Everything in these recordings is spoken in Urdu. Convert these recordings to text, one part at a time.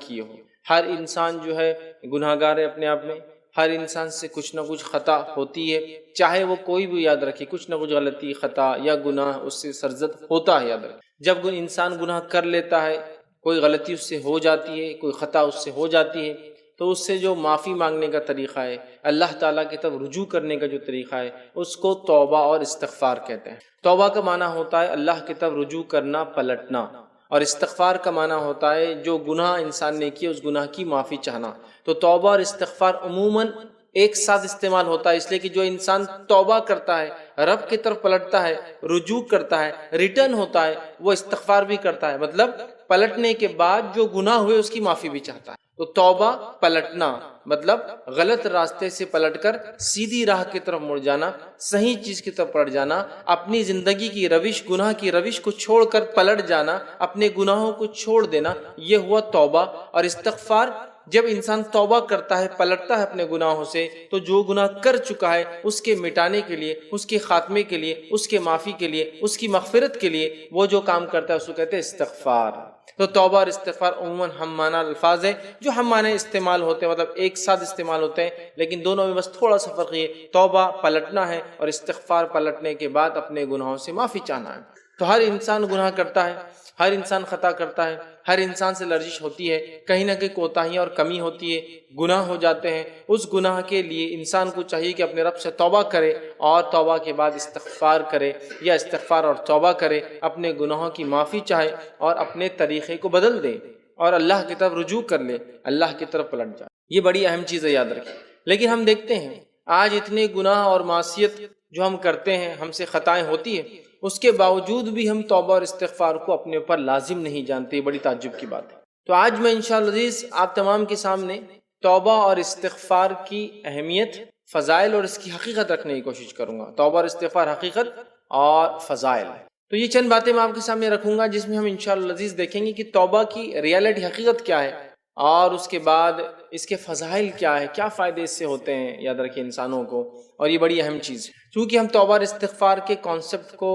کیے ہو۔ ہر انسان جو ہے گناہ گار ہے اپنے آپ میں، ہر انسان سے کچھ نہ کچھ خطا ہوتی ہے، چاہے وہ کوئی بھی، یاد رکھے کچھ نہ کچھ غلطی، خطا یا گناہ اس سے سرزد ہوتا ہے، یاد رکھے۔ جب انسان گناہ کر لیتا ہے، کوئی غلطی اس سے ہو جاتی ہے، کوئی خطا اس سے ہو جاتی ہے، تو اس سے جو معافی مانگنے کا طریقہ ہے، اللہ تعالیٰ کی طرف رجوع کرنے کا جو طریقہ ہے، اس کو توبہ اور استغفار کہتے ہیں۔ توبہ کا معنی ہوتا ہے اللہ کی طرف رجوع کرنا، پلٹنا، اور استغفار کا معنی ہوتا ہے جو گناہ انسان نے کیا اس گناہ کی معافی چاہنا۔ تو توبہ اور استغفار عموماً ایک ساتھ استعمال ہوتا ہے، اس لیے کہ جو انسان توبہ کرتا ہے، رب کی طرف پلٹتا ہے، رجوع کرتا ہے، ریٹرن ہوتا ہے، وہ استغفار بھی کرتا ہے، مطلب پلٹنے کے بعد جو گناہ ہوئے اس کی معافی بھی چاہتا ہے۔ تو توبہ پلٹنا مطلب غلط راستے سے پلٹ کر سیدھی راہ کی طرف مڑ جانا، صحیح چیز کی طرف پلٹ جانا، اپنی زندگی کی روش، گناہ کی روش کو چھوڑ کر پلٹ جانا، اپنے گناہوں کو چھوڑ دینا، یہ ہوا توبہ۔ اور استغفار، جب انسان توبہ کرتا ہے، پلٹتا ہے اپنے گناہوں سے، تو جو گناہ کر چکا ہے اس کے مٹانے کے لیے، اس کے خاتمے کے لیے، اس کے معافی کے لیے، اس کی مغفرت کے لیے وہ جو کام کرتا ہے اس کو کہتے ہیں استغفار۔ تو توبہ اور استغفار عموماً ہم معنی الفاظ ہیں، جو ہم معنی استعمال ہوتے ہیں، مطلب ایک ساتھ استعمال ہوتے ہیں، لیکن دونوں میں بس تھوڑا سا فرق یہ، توبہ پلٹنا ہے اور استغفار پلٹنے کے بعد اپنے گناہوں سے معافی چاہنا ہے۔ تو ہر انسان گناہ کرتا ہے، ہر انسان خطا کرتا ہے، ہر انسان سے لرزش ہوتی ہے، کہیں نہ کہیں کوتاہیاں اور کمی ہوتی ہے، گناہ ہو جاتے ہیں۔ اس گناہ کے لیے انسان کو چاہیے کہ اپنے رب سے توبہ کرے، اور توبہ کے بعد استغفار کرے، یا استغفار اور توبہ کرے، اپنے گناہوں کی معافی چاہے اور اپنے طریقے کو بدل دے اور اللہ کی طرف رجوع کر لے، اللہ کی طرف پلٹ جائے۔ یہ بڑی اہم چیز ہے، یاد رکھیں۔ لیکن ہم دیکھتے ہیں آج اتنے گناہ اور معصیت جو ہم کرتے ہیں، ہم سے خطائیں ہوتی ہیں، اس کے باوجود بھی ہم توبہ اور استغفار کو اپنے اوپر لازم نہیں جانتے۔ یہ بڑی تعجب کی بات ہے۔ تو آج میں انشاءاللہ عزیز آپ تمام کے سامنے توبہ اور استغفار کی اہمیت، فضائل اور اس کی حقیقت رکھنے کی کوشش کروں گا۔ توبہ اور استغفار، حقیقت اور فضائل۔ تو یہ چند باتیں میں آپ کے سامنے رکھوں گا جس میں ہم انشاءاللہ عزیز دیکھیں گے کہ توبہ کی ریالٹی، حقیقت کیا ہے، اور اس کے بعد اس کے فضائل کیا ہے، کیا فائدے اس سے ہوتے ہیں، یاد رکھیں انسانوں کو۔ اور یہ بڑی اہم چیز ہے، چونکہ ہم توبہ اور استغفار کے کانسیپٹ کو،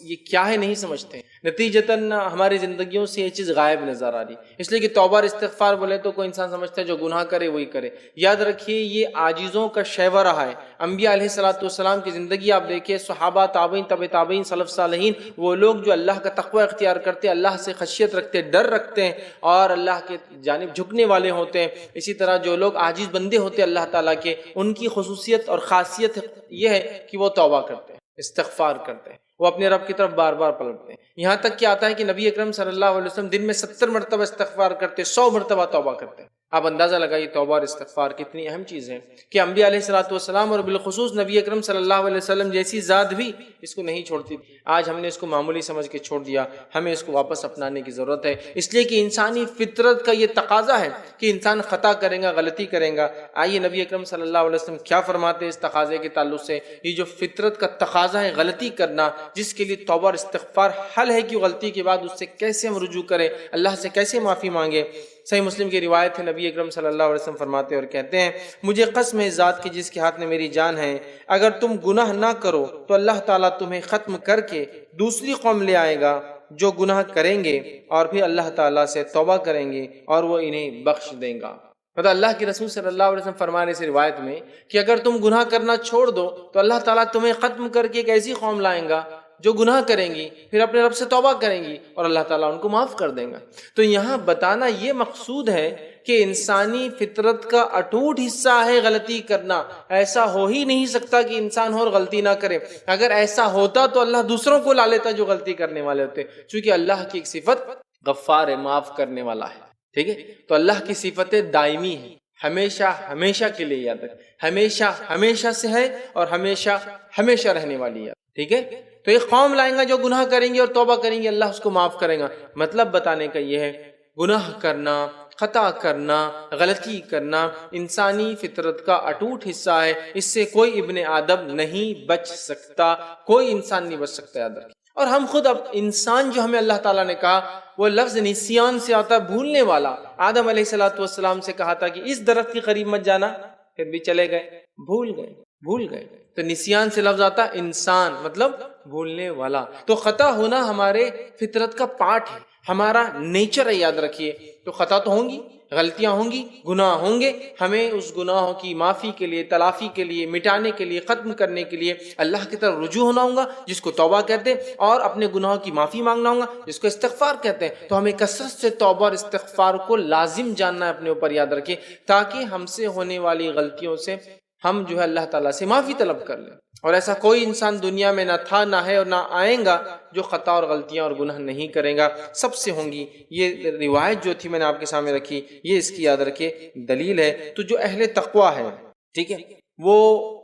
یہ کیا ہے نہیں سمجھتے، نتیجتاً ہماری زندگیوں سے یہ چیز غائب نظر آ رہی، اس لیے کہ توبہ اور استغفار بولے تو کوئی انسان سمجھتا ہے جو گناہ کرے وہی کرے۔ یاد رکھیے یہ عاجزوں کا شیوہ رہا ہے۔ انبیاء علیہ الصلوۃ والسلام کی زندگی آپ دیکھیے، صحابہ، تابعین، تبع تابعین، سلف صالحین، وہ لوگ جو اللہ کا تقوی اختیار کرتے، اللہ سے خشیت رکھتے، ڈر رکھتے ہیں اور اللہ کے جانب جھکنے والے ہوتے ہیں۔ اسی طرح جو لوگ عاجز بندے ہوتے ہیں اللہ تعالیٰ کے، ان کی خصوصیت اور خاصیت یہ ہے کہ وہ توبہ کرتے ہیں، استغفار کرتے ہیں، وہ اپنے رب کی طرف بار بار پلٹتے ہیں۔ یہاں تک کہ آتا ہے کہ نبی اکرم صلی اللہ علیہ وسلم دن میں 70 مرتبہ استغفار کرتے، 100 مرتبہ توبہ کرتے ہیں۔ آپ اندازہ لگائیے توبہ اور استغفار کتنی اہم چیز ہے کہ انبیاء علیہ الصلوۃ والسلام اور بالخصوص نبی اکرم صلی اللہ علیہ وسلم جیسی ذات بھی اس کو نہیں چھوڑتی۔ آج ہم نے اس کو معمولی سمجھ کے چھوڑ دیا، ہمیں اس کو واپس اپنانے کی ضرورت ہے، اس لیے کہ انسانی فطرت کا یہ تقاضا ہے کہ انسان خطا کرے گا، غلطی کرے گا۔ آئیے نبی اکرم صلی اللہ علیہ وسلم کیا فرماتے ہیں اس تقاضے کے تعلق سے۔ یہ جو فطرت کا تقاضا ہے غلطی کرنا، جس کے لیے توبہ اور استغفار حل ہے کہ غلطی کے بعد اس سے کیسے ہم رجوع کریں، اللہ سے کیسے معافی مانگیں۔ صحیح مسلم کی روایت ہے، نبی اکرم صلی اللہ علیہ وسلم فرماتے اور کہتے ہیں، مجھے قسم ہے ذات کی جس کے ہاتھ میں میری جان ہے، اگر تم گناہ نہ کرو تو اللہ تعالیٰ تمہیں ختم کر کے دوسری قوم لے آئے گا جو گناہ کریں گے اور پھر اللہ تعالیٰ سے توبہ کریں گے اور وہ انہیں بخش دے گا۔ مطلب اللہ کے رسول صلی اللہ علیہ وسلم فرمانے سے روایت میں کہ اگر تم گناہ کرنا چھوڑ دو تو اللہ تعالیٰ تمہیں ختم کر کے ایک ایسی قوم لائیں گا جو گناہ کریں گی، پھر اپنے رب سے توبہ کریں گی اور اللہ تعالیٰ ان کو معاف کر دیں گا۔ تو یہاں بتانا یہ مقصود ہے کہ انسانی فطرت کا اٹوٹ حصہ ہے غلطی کرنا۔ ایسا ہو ہی نہیں سکتا کہ انسان اور غلطی نہ کرے۔ اگر ایسا ہوتا تو اللہ دوسروں کو لا لیتا جو غلطی کرنے والے ہوتے، چونکہ اللہ کی ایک صفت غفار ہے، معاف کرنے والا ہے، ٹھیک ہے۔ تو اللہ کی صفتیں دائمی ہیں، ہمیشہ ہمیشہ کے لیے، یاد رکھ، ہمیشہ ہمیشہ سے ہے اور ہمیشہ ہمیشہ رہنے والی ہے، ٹھیک ہے۔ تو ایک قوم لائیں گا جو گناہ کریں گے اور توبہ کریں گے، اللہ اس کو معاف کرے گا۔ مطلب بتانے کا یہ ہے، گناہ کرنا، خطا کرنا، غلطی کرنا انسانی فطرت کا اٹوٹ حصہ ہے، اس سے کوئی ابن آدم نہیں بچ سکتا، کوئی انسان نہیں بچ سکتا، یاد رکھیں۔ اور ہم خود اب انسان جو ہمیں اللہ تعالیٰ نے کہا، وہ لفظ نسیان سے آتا، بھولنے والا۔ آدم علیہ السلام سے کہا تھا کہ اس درخت کے قریب مت جانا، پھر بھی چلے گئے، بھول گئے۔ تو نسیان سے لفظ آتا انسان، مطلب بھولنے والا۔ تو خطا ہونا ہمارے فطرت کا پارٹ ہے، ہمارا نیچر ہے، یاد رکھیے۔ تو خطا تو ہوں گی، غلطیاں ہوں گی، گناہ ہوں گے، ہمیں اس گناہوں کی معافی کے لیے، تلافی کے لیے، مٹانے کے لیے، ختم کرنے کے لیے اللہ کی طرف رجوع ہونا ہوگا، جس کو توبہ کہتے ہیں، اور اپنے گناہوں کی معافی مانگنا ہوگا، جس کو استغفار کہتے ہیں۔ تو ہمیں کثرت سے توبہ اور استغفار کو لازم جاننا ہے اپنے اوپر، یاد رکھیں، تاکہ ہم سے ہونے والی غلطیوں سے ہم جو ہے اللہ تعالیٰ سے معافی طلب کر لیں۔ اور ایسا کوئی انسان دنیا میں نہ تھا، نہ ہے اور نہ آئیں گا جو خطا اور غلطیاں اور گناہ نہیں کرے گا، سب سے ہوں گی۔ یہ روایت جو تھی میں نے آپ کے سامنے رکھی، یہ اس کی یاد رکھے دلیل ہے۔ تو جو اہل تقویٰ ہے، ٹھیک ہے، وہ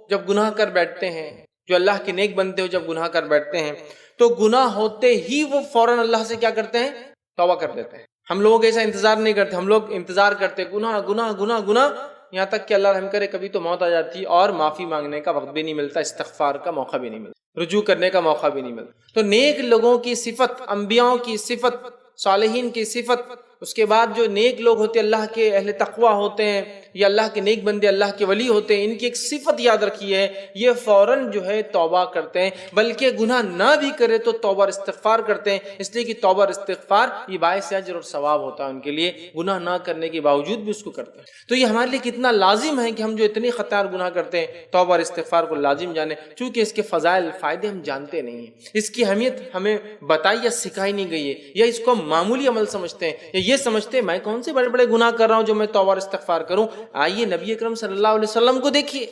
جب گناہ کر بیٹھتے ہیں، جو اللہ کے نیک بندے ہو جب گناہ کر بیٹھتے ہیں تو گناہ ہوتے ہی وہ فوراً اللہ سے کیا کرتے ہیں؟ توبہ کر لیتے ہیں۔ ہم لوگوں ایسا انتظار نہیں کرتے، ہم لوگ انتظار کرتے گناہ گناہ گناہ گناہ، یہاں تک کہ اللہ رحم کرے کبھی تو موت آ جاتی اور معافی مانگنے کا وقت بھی نہیں ملتا، استغفار کا موقع بھی نہیں ملتا، رجوع کرنے کا موقع بھی نہیں ملتا۔ تو نیک لوگوں کی صفت، انبیاءوں کی صفت، صالحین کی صفت، اس کے بعد جو نیک لوگ ہوتے ہیں، اللہ کے اہل تقویٰ ہوتے ہیں یا اللہ کے نیک بندے، اللہ کے ولی ہوتے ہیں، ان کی ایک صفت یاد رکھی ہے، یہ فوراً جو ہے توبہ کرتے ہیں، بلکہ گناہ نہ بھی کرے تو توبہ اور استغفار کرتے ہیں، اس لیے کہ توبہ اور استغفار یہ باعث اجر اور ثواب ہوتا ہے ان کے لیے، گناہ نہ کرنے کے باوجود بھی اس کو کرتے ہیں۔ تو یہ ہمارے لیے کتنا لازم ہے کہ ہم جو اتنے خطا اور گناہ کرتے ہیں، توبہ اور استغفار کو لازم جانیں، چونکہ اس کے فضائل، فائدے ہم جانتے نہیں ہیں، اس کی اہمیت ہمیں بتائی یا سکھائی نہیں گئی ہے، یا اس کو ہم معمولی عمل سمجھتے ہیں، یا یہ سمجھتے ہیں میں کون سے بڑے بڑے گناہ کر رہا ہوں جو میں توبہ اور استغفار کروں۔ آئیے نبی اکرم صلی اللہ علیہ وسلم کو دیکھیے،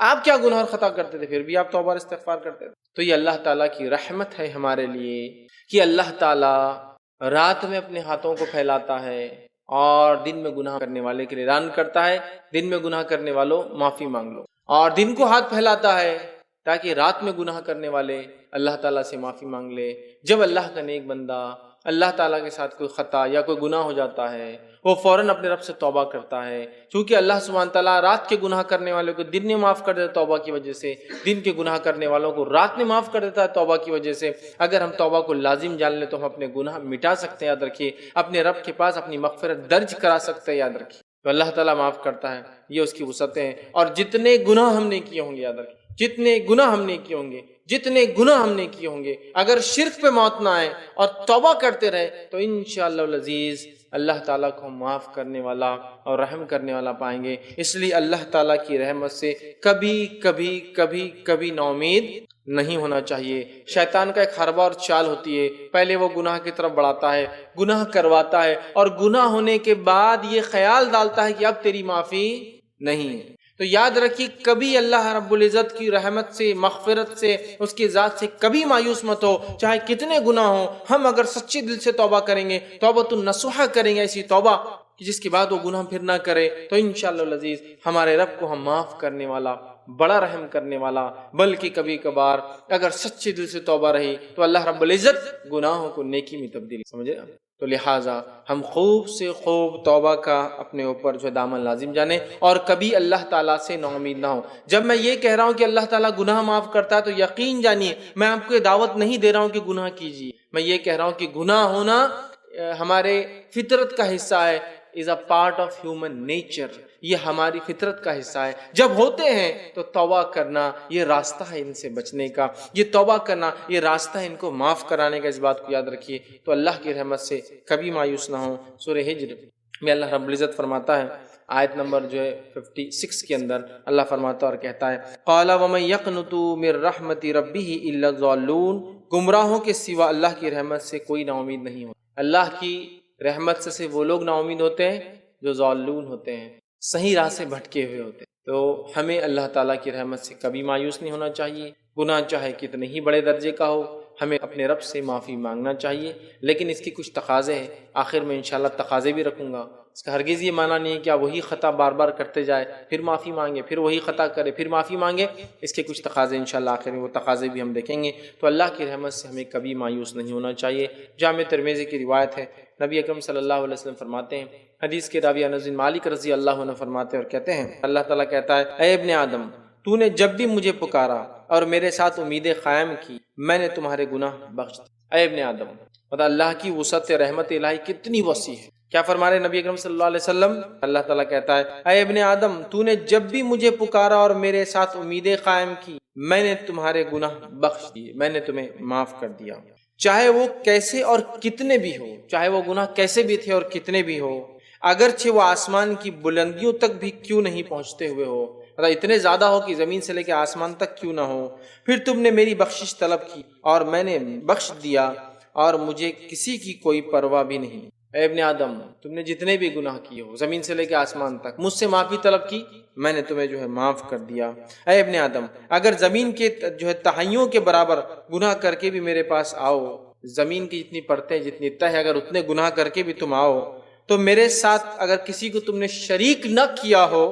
آپ کیا گناہ اور خطا کرتے تھے، پھر بھی آپ توبہ اور استغفار کرتے تھے۔ تو یہ اللہ تعالیٰ کی رحمت ہے ہمارے لیے کہ اللہ تعالیٰ رات میں اپنے ہاتھوں کو پھیلاتا ہے اور دن میں گناہ کرنے والے کے لیے اعلان کرتا ہے، دن میں گناہ کرنے والوں معافی مانگ لو، اور دن کو ہاتھ پھیلاتا ہے تاکہ رات میں گناہ کرنے والے اللہ تعالیٰ سے معافی مانگ لے۔ جب اللہ کا نیک بندہ اللہ تعالیٰ کے ساتھ کوئی خطا یا کوئی گناہ ہو جاتا ہے، وہ فوراً اپنے رب سے توبہ کرتا ہے، چونکہ اللہ سبحانہ تعالیٰ رات کے گناہ کرنے والوں کو دن میں معاف کر دیتا ہے توبہ کی وجہ سے، دن کے گناہ کرنے والوں کو رات میں معاف کر دیتا ہے توبہ کی وجہ سے۔ اگر ہم توبہ کو لازم جان لیں تو ہم اپنے گناہ مٹا سکتے ہیں، یاد رکھیے، اپنے رب کے پاس اپنی مغفرت درج کرا سکتے ہیں، یاد رکھیے۔ تو اللہ تعالیٰ معاف کرتا ہے، یہ اس کی وسعتیں ہیں۔ اور جتنے گناہ ہم نے کیے ہوں گے، یاد رکھیے، جتنے گناہ ہم نے کیے ہوں گے، جتنے گناہ ہم نے کیے ہوں گے، اگر شرک پہ موت نہ آئے اور توبہ کرتے رہے تو انشاءاللہ العزیز اللہ تعالیٰ کو ہم معاف کرنے والا اور رحم کرنے والا پائیں گے۔ اس لیے اللہ تعالیٰ کی رحمت سے کبھی کبھی کبھی کبھی نا امید نہیں ہونا چاہیے۔ شیطان کا ایک حربہ اور چال ہوتی ہے، پہلے وہ گناہ کی طرف بڑھاتا ہے، گناہ کرواتا ہے، اور گناہ ہونے کے بعد یہ خیال ڈالتا ہے کہ اب تیری معافی نہیں ہے۔ تو یاد رکھیے، کبھی اللہ رب العزت کی رحمت سے، مغفرت سے، اس کی ذات سے کبھی مایوس مت ہو، چاہے کتنے گناہ ہوں۔ ہم اگر سچے دل سے توبہ کریں گے، توبۃ النصوحہ کریں گے، ایسی توبہ جس کے بعد وہ گناہ پھر نہ کرے، تو انشاءاللہ العزیز ہمارے رب کو ہم معاف کرنے والا، بڑا رحم کرنے والا، بلکہ کبھی کبھار اگر سچے دل سے توبہ رہی تو اللہ رب العزت گناہوں کو نیکی میں تبدیل، سمجھے؟ تو لہٰذا ہم خوب سے خوب توبہ کا اپنے اوپر جو دامن لازم جانیں، اور کبھی اللہ تعالیٰ سے نا امید نہ ہو۔ جب میں یہ کہہ رہا ہوں کہ اللہ تعالیٰ گناہ معاف کرتا ہے تو یقین جانیے میں آپ کو یہ دعوت نہیں دے رہا ہوں کہ گناہ کیجیے، میں یہ کہہ رہا ہوں کہ گناہ ہونا ہمارے فطرت کا حصہ ہے، is a part of human nature، یہ ہماری فطرت کا حصہ ہے۔ جب ہوتے ہیں تو توبہ کرنا یہ راستہ ہے ان سے بچنے کا، یہ توبہ کرنا یہ راستہ ہے ان کو معاف کرانے کا، اس بات کو یاد رکھیے۔ تو اللہ کی رحمت سے کبھی مایوس نہ ہوں۔ سورہ ہجر میں اللہ رب العزت فرماتا ہے، آیت نمبر جو ہے 56 کے اندر اللہ فرماتا اور کہتا ہے، قَالَ وَمَن يَقْنُطُ مِن رَحْمَةِ رَبِّهِ إِلَّا الضَّالُّونَ، گمراہوں کے سوا اللہ کی رحمت سے کوئی نا امید نہیں ہوتا۔ اللہ کی رحمت سے صرف وہ لوگ نا امید ہوتے ہیں جو ضالون ہوتے ہیں، صحیح راہ سے بھٹکے ہوئے ہوتے ہیں۔ تو ہمیں اللہ تعالیٰ کی رحمت سے کبھی مایوس نہیں ہونا چاہیے، گناہ چاہے کتنے ہی بڑے درجے کا ہو، ہمیں اپنے رب سے معافی مانگنا چاہیے، لیکن اس کی کچھ تقاضے ہیں، آخر میں انشاءاللہ تقاضے بھی رکھوں گا۔ اس کا ہرگز یہ معنی نہیں ہے کہ آپ وہی خطا بار بار کرتے جائے، پھر معافی مانگے، پھر وہی خطا کرے، پھر معافی مانگے۔ اس کے کچھ تقاضے انشاءاللہ آخر میں وہ تقاضے بھی ہم دیکھیں گے۔ تو اللہ کی رحمت سے ہمیں کبھی مایوس نہیں ہونا چاہیے۔ جامع ترمذی کی روایت ہے، نبی اکرم صلی اللہ علیہ وسلم فرماتے ہیں، حدیث کے راوی انس بن مالک رضی اللہ عنہ فرماتے اور کہتے ہیں، اللہ تعالیٰ کہتا ہے، اے ابن آدم، تو نے جب بھی مجھے پکارا اور میرے ساتھ امیدیں قائم کی، میں نے تمہارے گناہ بخش دیے۔ اے ابن آدم، مطلب اللہ کی وسعت رحمت الہی کتنی وسیع ہے۔ کیا فرما رہے نبی اکرم صلی اللہ علیہ وسلم؟ اللہ تعالیٰ کہتا ہے، اے ابن آدم، تو نے جب بھی مجھے پکارا اور میرے ساتھ امیدیں قائم کی، میں نے تمہارے گناہ بخش دیے، میں نے تمہیں معاف کر دیا، چاہے وہ کیسے اور کتنے بھی ہو، چاہے وہ گناہ کیسے بھی تھے اور کتنے بھی ہو۔ اگرچہ وہ آسمان کی بلندیوں تک بھی کیوں نہیں پہنچتے ہوئے ہو، مطلب اتنے زیادہ ہو کہ زمین سے لے کے آسمان تک کیوں نہ ہو، پھر تم نے میری بخشش طلب کی اور میں نے بخش دیا اور مجھے کسی کی کوئی پرواہ بھی نہیں۔ اے ابن آدم، تم نے جتنے بھی گناہ کیے ہو زمین سے لے کے آسمان تک، مجھ سے معافی طلب کی، میں نے تمہیں معاف کر دیا۔ اے ابن آدم، اگر زمین کے تہائیوں کے برابر گناہ کر کے بھی میرے پاس آؤ، زمین کی جتنی پرتیں جتنی تہ ہے، اگر اتنے گناہ کر کے بھی تم آؤ تو میرے ساتھ اگر کسی کو تم نے شریک نہ کیا ہو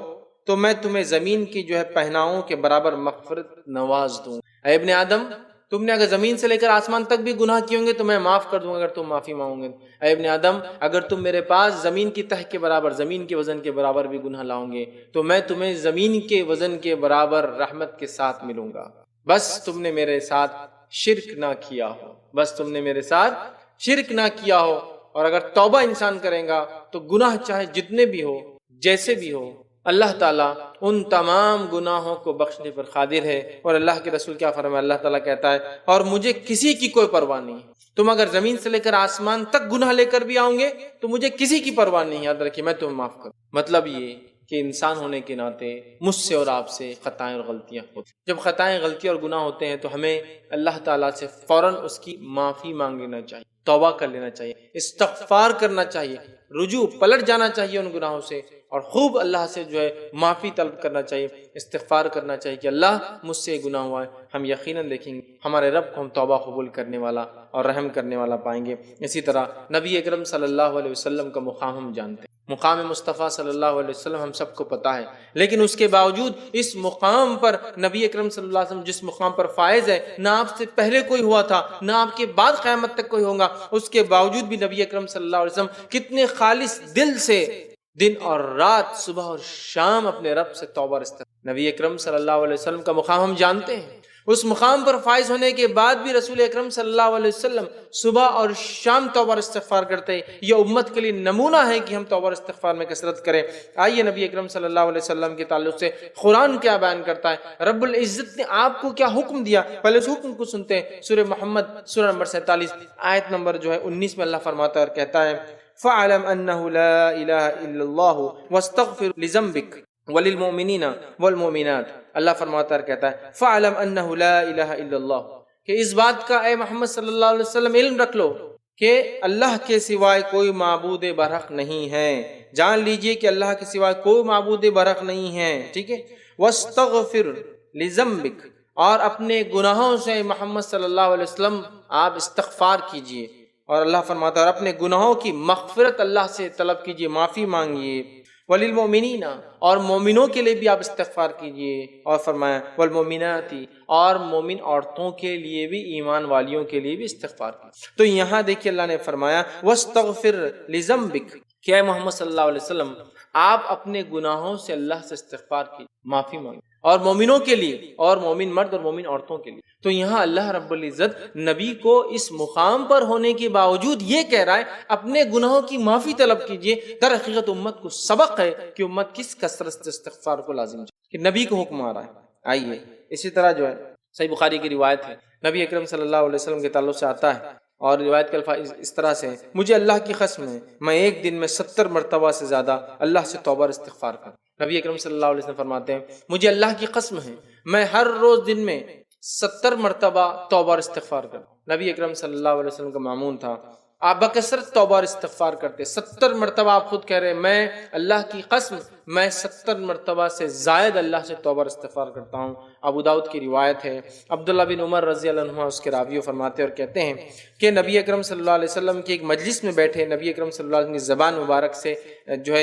تو میں تمہیں زمین کی پہناؤں کے برابر مغفرت نواز دوں۔ اے ابن آدم، تم نے اگر زمین سے لے کر آسمان تک بھی گناہ کیے ہوں گے تو میں معاف کر دوں گا اگر تم معافی مانگو گے۔ اے ابن آدم، اگر تم میرے پاس زمین کی تہ کے برابر، زمین کے وزن کے برابر بھی گناہ لاؤ گے تو میں تمہیں زمین کے وزن کے برابر رحمت کے ساتھ ملوں گا، بس تم نے میرے ساتھ شرک نہ کیا ہو، بس تم نے میرے ساتھ شرک نہ کیا ہو۔ اور اگر توبہ انسان کرے گا تو گناہ چاہے جتنے بھی ہو، جیسے بھی ہو، اللہ تعالیٰ ان تمام گناہوں کو بخشنے پر قادر ہے۔ اور اللہ کے رسول کیا فرمایا؟ اللہ تعالیٰ کہتا ہے اور مجھے کسی کی کوئی پرواہ نہیں، تم اگر زمین سے لے کر آسمان تک گناہ لے کر بھی آؤ گے تو مجھے کسی کی پرواہ نہیں، یاد رکھیے میں تمہیں معاف کروں۔ مطلب یہ کہ انسان ہونے کے ناطے مجھ سے اور آپ سے خطائیں اور غلطیاں ہوتی ہیں۔ جب خطائیں، غلطیاں اور گناہ ہوتے ہیں تو ہمیں اللہ تعالیٰ سے فوراً اس کی معافی مانگ لینا چاہیے، توبہ کر لینا چاہیے، استغفار کرنا چاہیے، رجوع پلٹ جانا چاہیے ان گناہوں سے، اور خوب اللہ سے معافی طلب کرنا چاہیے، استغفار کرنا چاہیے کہ اللہ مجھ سے یہ گناہ ہوا ہے۔ ہم یقیناً دیکھیں گے ہمارے رب کو ہم توبہ قبول کرنے والا اور رحم کرنے والا پائیں گے۔ اسی طرح نبی اکرم صلی اللہ علیہ وسلم کا مقام ہم جانتے ہیں، مقام مصطفیٰ صلی اللہ علیہ وسلم ہم سب کو پتہ ہے، لیکن اس کے باوجود اس مقام پر نبی اکرم صلی اللہ علیہ وسلم جس مقام پر فائز ہے، نہ آپ سے پہلے کوئی ہوا تھا نہ آپ کے بعد قیامت تک کوئی ہوگا، اس کے باوجود بھی نبی اکرم صلی اللہ علیہ وسلم کتنے خالص دل سے دن اور رات، صبح اور شام اپنے رب سے توبہ اور استغفار۔ نبی اکرم صلی اللہ علیہ وسلم کا مقام ہم جانتے ہیں، اس مقام پر فائز ہونے کے بعد بھی رسول اکرم صلی اللہ علیہ وسلم صبح اور شام توبہ اور استغفار کرتے ہیں۔ یہ امت کے لیے نمونہ ہے کہ ہم توبہ اور استغفار میں کثرت کریں۔ آئیے نبی اکرم صلی اللہ علیہ وسلم کے تعلق سے قرآن کیا بیان کرتا ہے، رب العزت نے آپ کو کیا حکم دیا، پہلے اس حکم کو سنتے ہیں۔ سورہ محمد سورہ نمبر 47 آیت نمبر 19 میں اللہ فرماتا ہے اور کہتا ہے فَاعْلَمْ أَنَّهُ لَا إِلَهَ إِلَّا اللَّهُ وَاسْتَغْفِرْ لِذَنبِكَ وَلِلْمُؤْمِنِينَ وَالْمُؤْمِنَاتِ۔ اللہ فرماتا ہے کہتا ہے فَاعْلَمْ أَنَّهُ لَا إِلَهَ إِلَّا اللَّهُ، کہ اس بات کا اے محمد صلی اللہ علیہ وسلم علم رکھ لو کہ اللہ کے سوائے کوئی معبود برحق نہیں ہے، جان لیجئے کہ اللہ کے سوائے کوئی معبود برحق نہیں ہے، ٹھیک ہے۔ وَاسْتَغْفِرْ لِذَنبِكَ، اور اپنے گناہوں سے محمد صلی اللہ علیہ وسلم آپ استغفار کیجئے، اور اللہ فرماتا ہے اور اپنے گناہوں کی مغفرت اللہ سے طلب کیجئے، معافی مانگیے۔ وَلِلْمُؤْمِنِينَ، اور مومنوں کے لیے بھی آپ استغفار کیجئے، اور فرمایا وَالْمُؤْمِنَاتِ، اور مومن عورتوں کے لیے بھی، ایمان والیوں کے لیے بھی استغفار کیجئے۔ تو یہاں دیکھیے اللہ نے فرمایا وَاسْتَغْفِرْ لِذَنبِكَ، کہ اے محمد صلی اللہ علیہ وسلم آپ اپنے گناہوں سے اللہ سے استغفار کیجئے، معافی مانگیے، اور مومنوں کے لیے، اور مومن مرد اور مومن عورتوں کے لیے۔ تو یہاں اللہ رب العزت نبی کو اس مقام پر ہونے کے باوجود یہ کہہ رہا ہے اپنے گناہوں کی معافی طلب کیجئے۔ در حقیقت امت کو سبق ہے کہ امت کس کثرت سے استغفار کو لازم کہ نبی کو حکم آ رہا ہے۔ آئیے اسی طرح صحیح بخاری کی روایت ہے، نبی اکرم صلی اللہ علیہ وسلم کے تعلق سے آتا ہے، اور روایت کے الفاظ اس طرح سے، مجھے اللہ کی قسم ہے میں ایک دن میں 70 مرتبہ سے زیادہ اللہ سے توبہ اور استغفار کروں۔ نبی اکرم صلی اللہ علیہ وسلم فرماتے ہیں مجھے اللہ کی قسم ہے میں ہر روز دن میں 70 مرتبہ توبہ اور استغفار کروں۔ نبی اکرم صلی اللہ علیہ وسلم کا معمول تھا، آپ بکثرت توبہ اور استغفار کرتے، 70 مرتبہ آپ خود کہہ رہے ہیں میں اللہ کی قسم میں 70 مرتبہ سے زائد اللہ سے توبہ اور استغفار کرتا ہوں۔ ابو داؤد کی روایت ہے، عبداللہ بن عمر رضی اللہ عنہ اس کے راوی فرماتے اور کہتے ہیں کہ نبی اکرم صلی اللہ علیہ وسلم کی ایک مجلس میں بیٹھے، نبی اکرم صلی اللہ علیہ وسلم کی زبان مبارک سے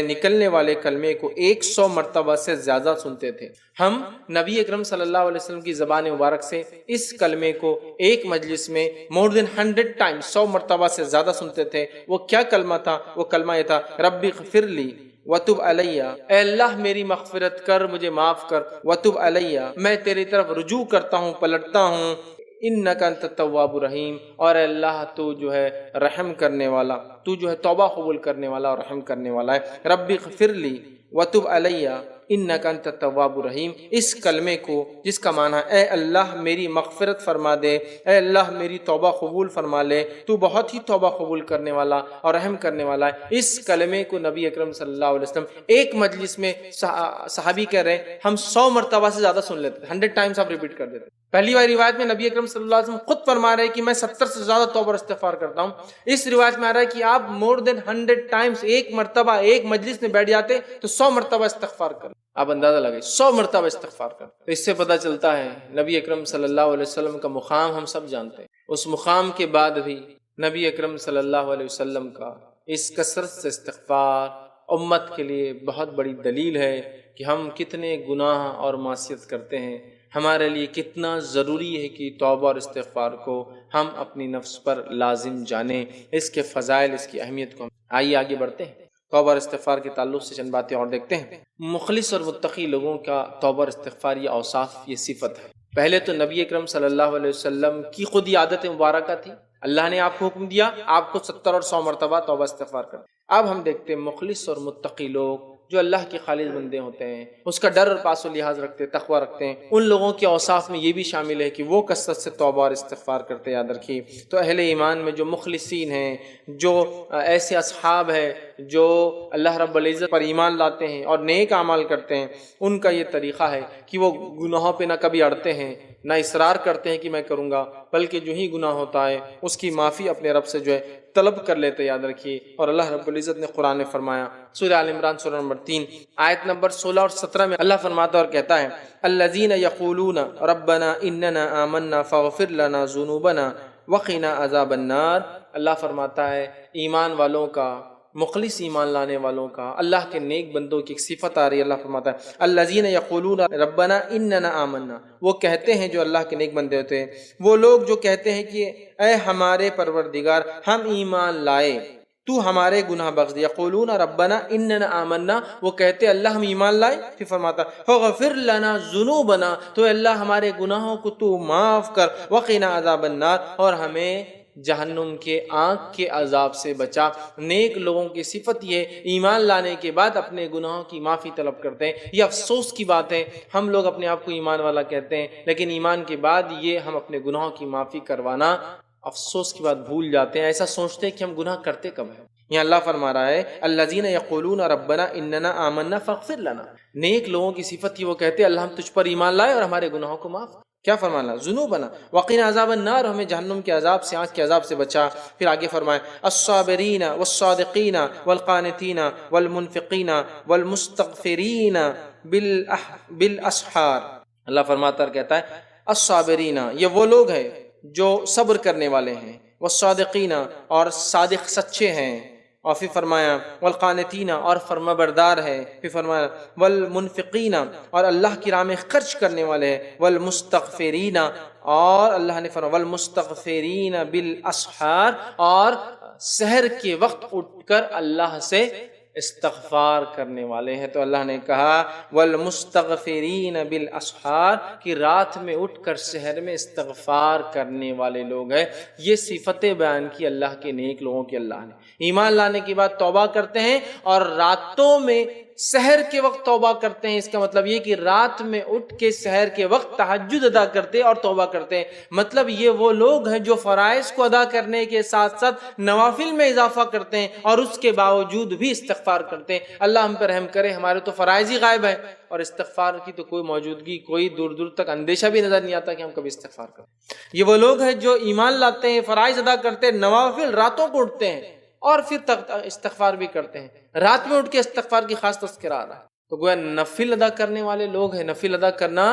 نکلنے والے کلمے کو 100 مرتبہ سے زیادہ سنتے تھے۔ ہم نبی اکرم صلی اللہ علیہ وسلم کی زبان مبارک سے اس کلمے کو ایک مجلس میں more than 100 times 100 مرتبہ سے زیادہ سنتے تھے۔ وہ کیا کلمہ تھا؟ وہ کلمہ یہ تھا ربی اغفر لی وتب علیہ، اے اللہ میری مغفرت کر، مجھے معاف کر، وتب علیہ میں تیری طرف رجوع کرتا ہوں، پلٹتا ہوں، انک انت التواب الرحیم، اور اے اللہ تو رحم کرنے والا، تو توبہ قبول کرنے والا اور رحم کرنے والا ہے۔ ربی اغفر لی وتب علیہ، انک انت التواب الرحیم، اس کلمے کو جس کا معنی اے اللہ میری مغفرت فرما دے، اے اللہ میری توبہ قبول فرما لے، تو بہت ہی توبہ قبول کرنے والا اور رحم کرنے والا ہے، اس کلمے کو نبی اکرم صلی اللہ علیہ وسلم ایک مجلس میں صحابی کہہ رہے ہیں ہم 100 مرتبہ سے زیادہ سن لیتے، 100 ٹائمز آپ ریپیٹ کر دیتے۔ پہلی والی روایت میں نبی اکرم صلی اللہ علیہ وسلم خود فرما رہے ہیں کہ میں 70 سے زیادہ توبہ اور استغفار کرتا ہوں۔ اس روایت میں آ رہا ہے کہ آپ مور دین 100 ٹائمز ایک مرتبہ ایک مجلس میں بیٹھ جاتے تو 100 مرتبہ استغفار کر، آپ اندازہ لگائیں 100 مرتبہ استغفار کر۔ تو اس سے پتہ چلتا ہے نبی اکرم صلی اللہ علیہ وسلم کا مقام ہم سب جانتے ہیں، اس مقام کے بعد بھی نبی اکرم صلی اللہ علیہ وسلم کا اس کثرت سے استغفار امت کے لیے بہت بڑی دلیل ہے کہ ہم کتنے گناہ اور معصیت کرتے ہیں، ہمارے لیے کتنا ضروری ہے کہ توبہ اور استغفار کو ہم اپنی نفس پر لازم جانیں، اس کے فضائل، اس کی اہمیت کو۔ آئیے آگے بڑھتے ہیں، توبہ اور استغفار کے تعلق سے چند باتیں اور دیکھتے ہیں۔ مخلص اور متقی لوگوں کا توبہ اور استغفار یہ اوصاف، یہ صفت ہے۔ پہلے تو نبی اکرم صلی اللہ علیہ وسلم کی خود یہ عادت مبارکہ تھی، اللہ نے آپ کو حکم دیا آپ کو 70 اور 100 مرتبہ توبہ استغفار کریں۔ اب ہم دیکھتے ہیں مخلص اور متقی لوگ جو اللہ کے خالص بندے ہوتے ہیں، اس کا ڈر اور پاس و لحاظ رکھتے ہیں، تقوی رکھتے ہیں، ان لوگوں کے اوصاف میں یہ بھی شامل ہے کہ وہ کثرت سے توبہ اور استغفار کرتے۔ یاد رکھیے، تو اہل ایمان میں جو مخلصین ہیں، جو ایسے اصحاب ہیں جو اللہ رب العزت پر ایمان لاتے ہیں اور نیک اعمال کرتے ہیں، ان کا یہ طریقہ ہے کہ وہ گناہوں پہ نہ کبھی اڑتے ہیں، نہ اصرار کرتے ہیں کہ میں کروں گا، بلکہ جو ہی گناہ ہوتا ہے اس کی معافی اپنے رب سے جو ہے طلب کر لیتے۔ یاد رکھیے، اور اللہ رب العزت نے قرآن میں فرمایا، سورہ آل عمران سورہ نمبر 3 آیت نمبر 16 اور 17 میں اللہ فرماتا اور کہتا ہے، الذین یقولون ربنا اننا آمنا فاغفر لنا ذنوبنا وقنا عذاب النار۔ اللہ فرماتا ہے ایمان والوں کا، مخلص ایمان لانے والوں کا، اللہ کے نیک بندوں کی ایک صفت آ رہی ہے۔ اللہ فرماتا ہے الذین یقولون ربنا اننا آمنا، وہ کہتے ہیں جو اللہ کے نیک بندے ہوتے ہیں، وہ لوگ جو کہتے ہیں کہ اے ہمارے پروردگار ہم ایمان لائے، تو ہمارے گناہ بخش دے۔ یقولون ربنا اننا آمنا، وہ کہتے اللہ ہم ایمان لائے، پھر فرماتا فاغفر لنا ذنوبنا، تو اللہ ہمارے گناہوں کو تو معاف کر، وقنا عذاب النار، اور ہمیں جہنم کے آگ کے عذاب سے بچا۔ نیک لوگوں کی صفت یہ ایمان لانے کے بعد اپنے گناہوں کی معافی طلب کرتے ہیں۔ یہ افسوس کی بات ہے، ہم لوگ اپنے آپ کو ایمان والا کہتے ہیں، لیکن ایمان کے بعد یہ ہم اپنے گناہوں کی معافی کروانا افسوس کی بات بھول جاتے ہیں، ایسا سوچتے ہیں کہ ہم گناہ کرتے کب ہیں۔ یہاں اللہ فرما رہا ہے الذین یقولون ربنا اننا آمنا فاغفر لنا، نیک لوگوں کی صفت یہ وہ کہتے ہیں اللہ ہم تجھ پر ایمان لائے اور ہمارے گناہوں کو معاف، کیا فرمانا، ذنوبنا وقنا عذاب النار، ہمیں جہنم کے عذاب سے، آگ کے عذاب سے بچا۔ پھر آگے فرمائے الصابرین والصادقین والقانتین والمنفقین والمستغفرین بالاسحار۔ اللہ فرماتا اور کہتا ہے الصابرین، یہ وہ لوگ ہیں جو صبر کرنے والے ہیں، والصادقین اور صادق سچے ہیں، اور پھر فرمایا والقانتین اور فرما بردار ہے، پھر فرمایا والمنفقین اور اللہ کی راہ میں خرچ کرنے والے ہیں، والمستغفرین اور اللہ نے فرمایا والمستغفرین بالاسحار، اور سحر کے وقت اٹھ کر اللہ سے استغفار کرنے والے ہیں۔ تو اللہ نے کہا والمستغفرین بالاسحار، کہ رات میں اٹھ کر سحر میں استغفار کرنے والے لوگ ہیں۔ یہ صفتیں بیان کی اللہ کے نیک لوگوں کی۔ اللہ نے ایمان لانے کے بعد توبہ کرتے ہیں اور راتوں میں سحر کے وقت توبہ کرتے ہیں، اس کا مطلب یہ کہ رات میں اٹھ کے سحر کے وقت تہجد ادا کرتے اور توبہ کرتے ہیں۔ مطلب یہ وہ لوگ ہیں جو فرائض کو ادا کرنے کے ساتھ ساتھ نوافل میں اضافہ کرتے ہیں اور اس کے باوجود بھی استغفار کرتے ہیں۔ اللہ ہم پر رحم کرے، ہمارے تو فرائض ہی غائب ہے اور استغفار کی تو کوئی موجودگی، کوئی دور دور تک اندیشہ بھی نظر نہیں آتا کہ ہم کبھی استغفار کریں۔ یہ وہ لوگ ہیں جو ایمان لاتے ہیں، فرائض ادا کرتے ہیں، نوافل راتوں کو اٹھتے ہیں اور پھر استغفار بھی کرتے ہیں۔ رات میں اٹھ کے استغفار کی خاص تذکرہ آ رہا ہے، تو گویا نفل ادا کرنے والے لوگ ہیں۔ نفل ادا کرنا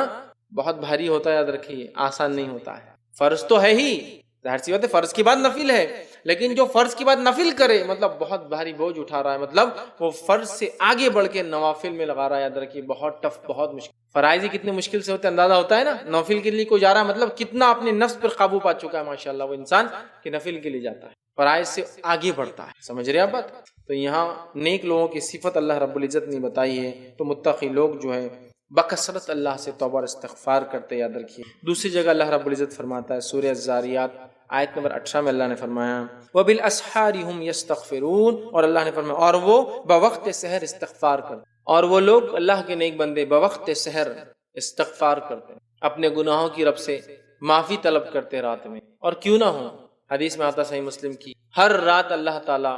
بہت بھاری ہوتا ہے، یاد رکھیے، آسان نہیں ہوتا ہے۔ فرض تو ہے ہی، ظاہر سی بات ہے، فرض کے بعد نفل ہے، لیکن جو فرض کے بعد نفل کرے مطلب بہت بھاری بوجھ اٹھا رہا ہے، مطلب وہ فرض سے آگے بڑھ کے نوافل میں لگا رہا ہے۔ یاد رکھیے بہت ٹف، بہت مشکل۔ فرائض ہی کتنے مشکل سے ہوتے اندازہ ہوتا ہے نا، نوافل کے لیے کوئی جا رہا ہے مطلب کتنا اپنے نفس پر قابو پا چکا ہے ماشاءاللہ وہ انسان کہ نفل کے لیے جاتا ہے، فرائض سے آگے بڑھتا ہے۔ سمجھ رہے ہیں آپ بات؟ تو یہاں نیک لوگوں کی صفت اللہ رب العزت نے بتائی ہے، تو متقی لوگ جو ہے بکثرت اللہ سے توبہ اور استغفار کرتے۔ یاد رکھیے دوسری جگہ اللہ رب العزت فرماتا ہے سورہ الذاریات آیت نمبر 18 میں اللہ نے فرمایا وَبِالْأَسْحَارِ هُمْ يَسْتَغْفِرُونَ، اور اللہ نے فرمایا اور وہ بوقت سحر استغفار کرتے۔ اور وہ لوگ اللہ کے نیک بندے بوقت سحر استغفار کرتے ہیں، اپنے گناہوں کی رب سے معافی طلب کرتے رات میں، اور کیوں نہ ہو، حدیث میں آتا صحیح مسلم کی، ہر رات اللہ تعالیٰ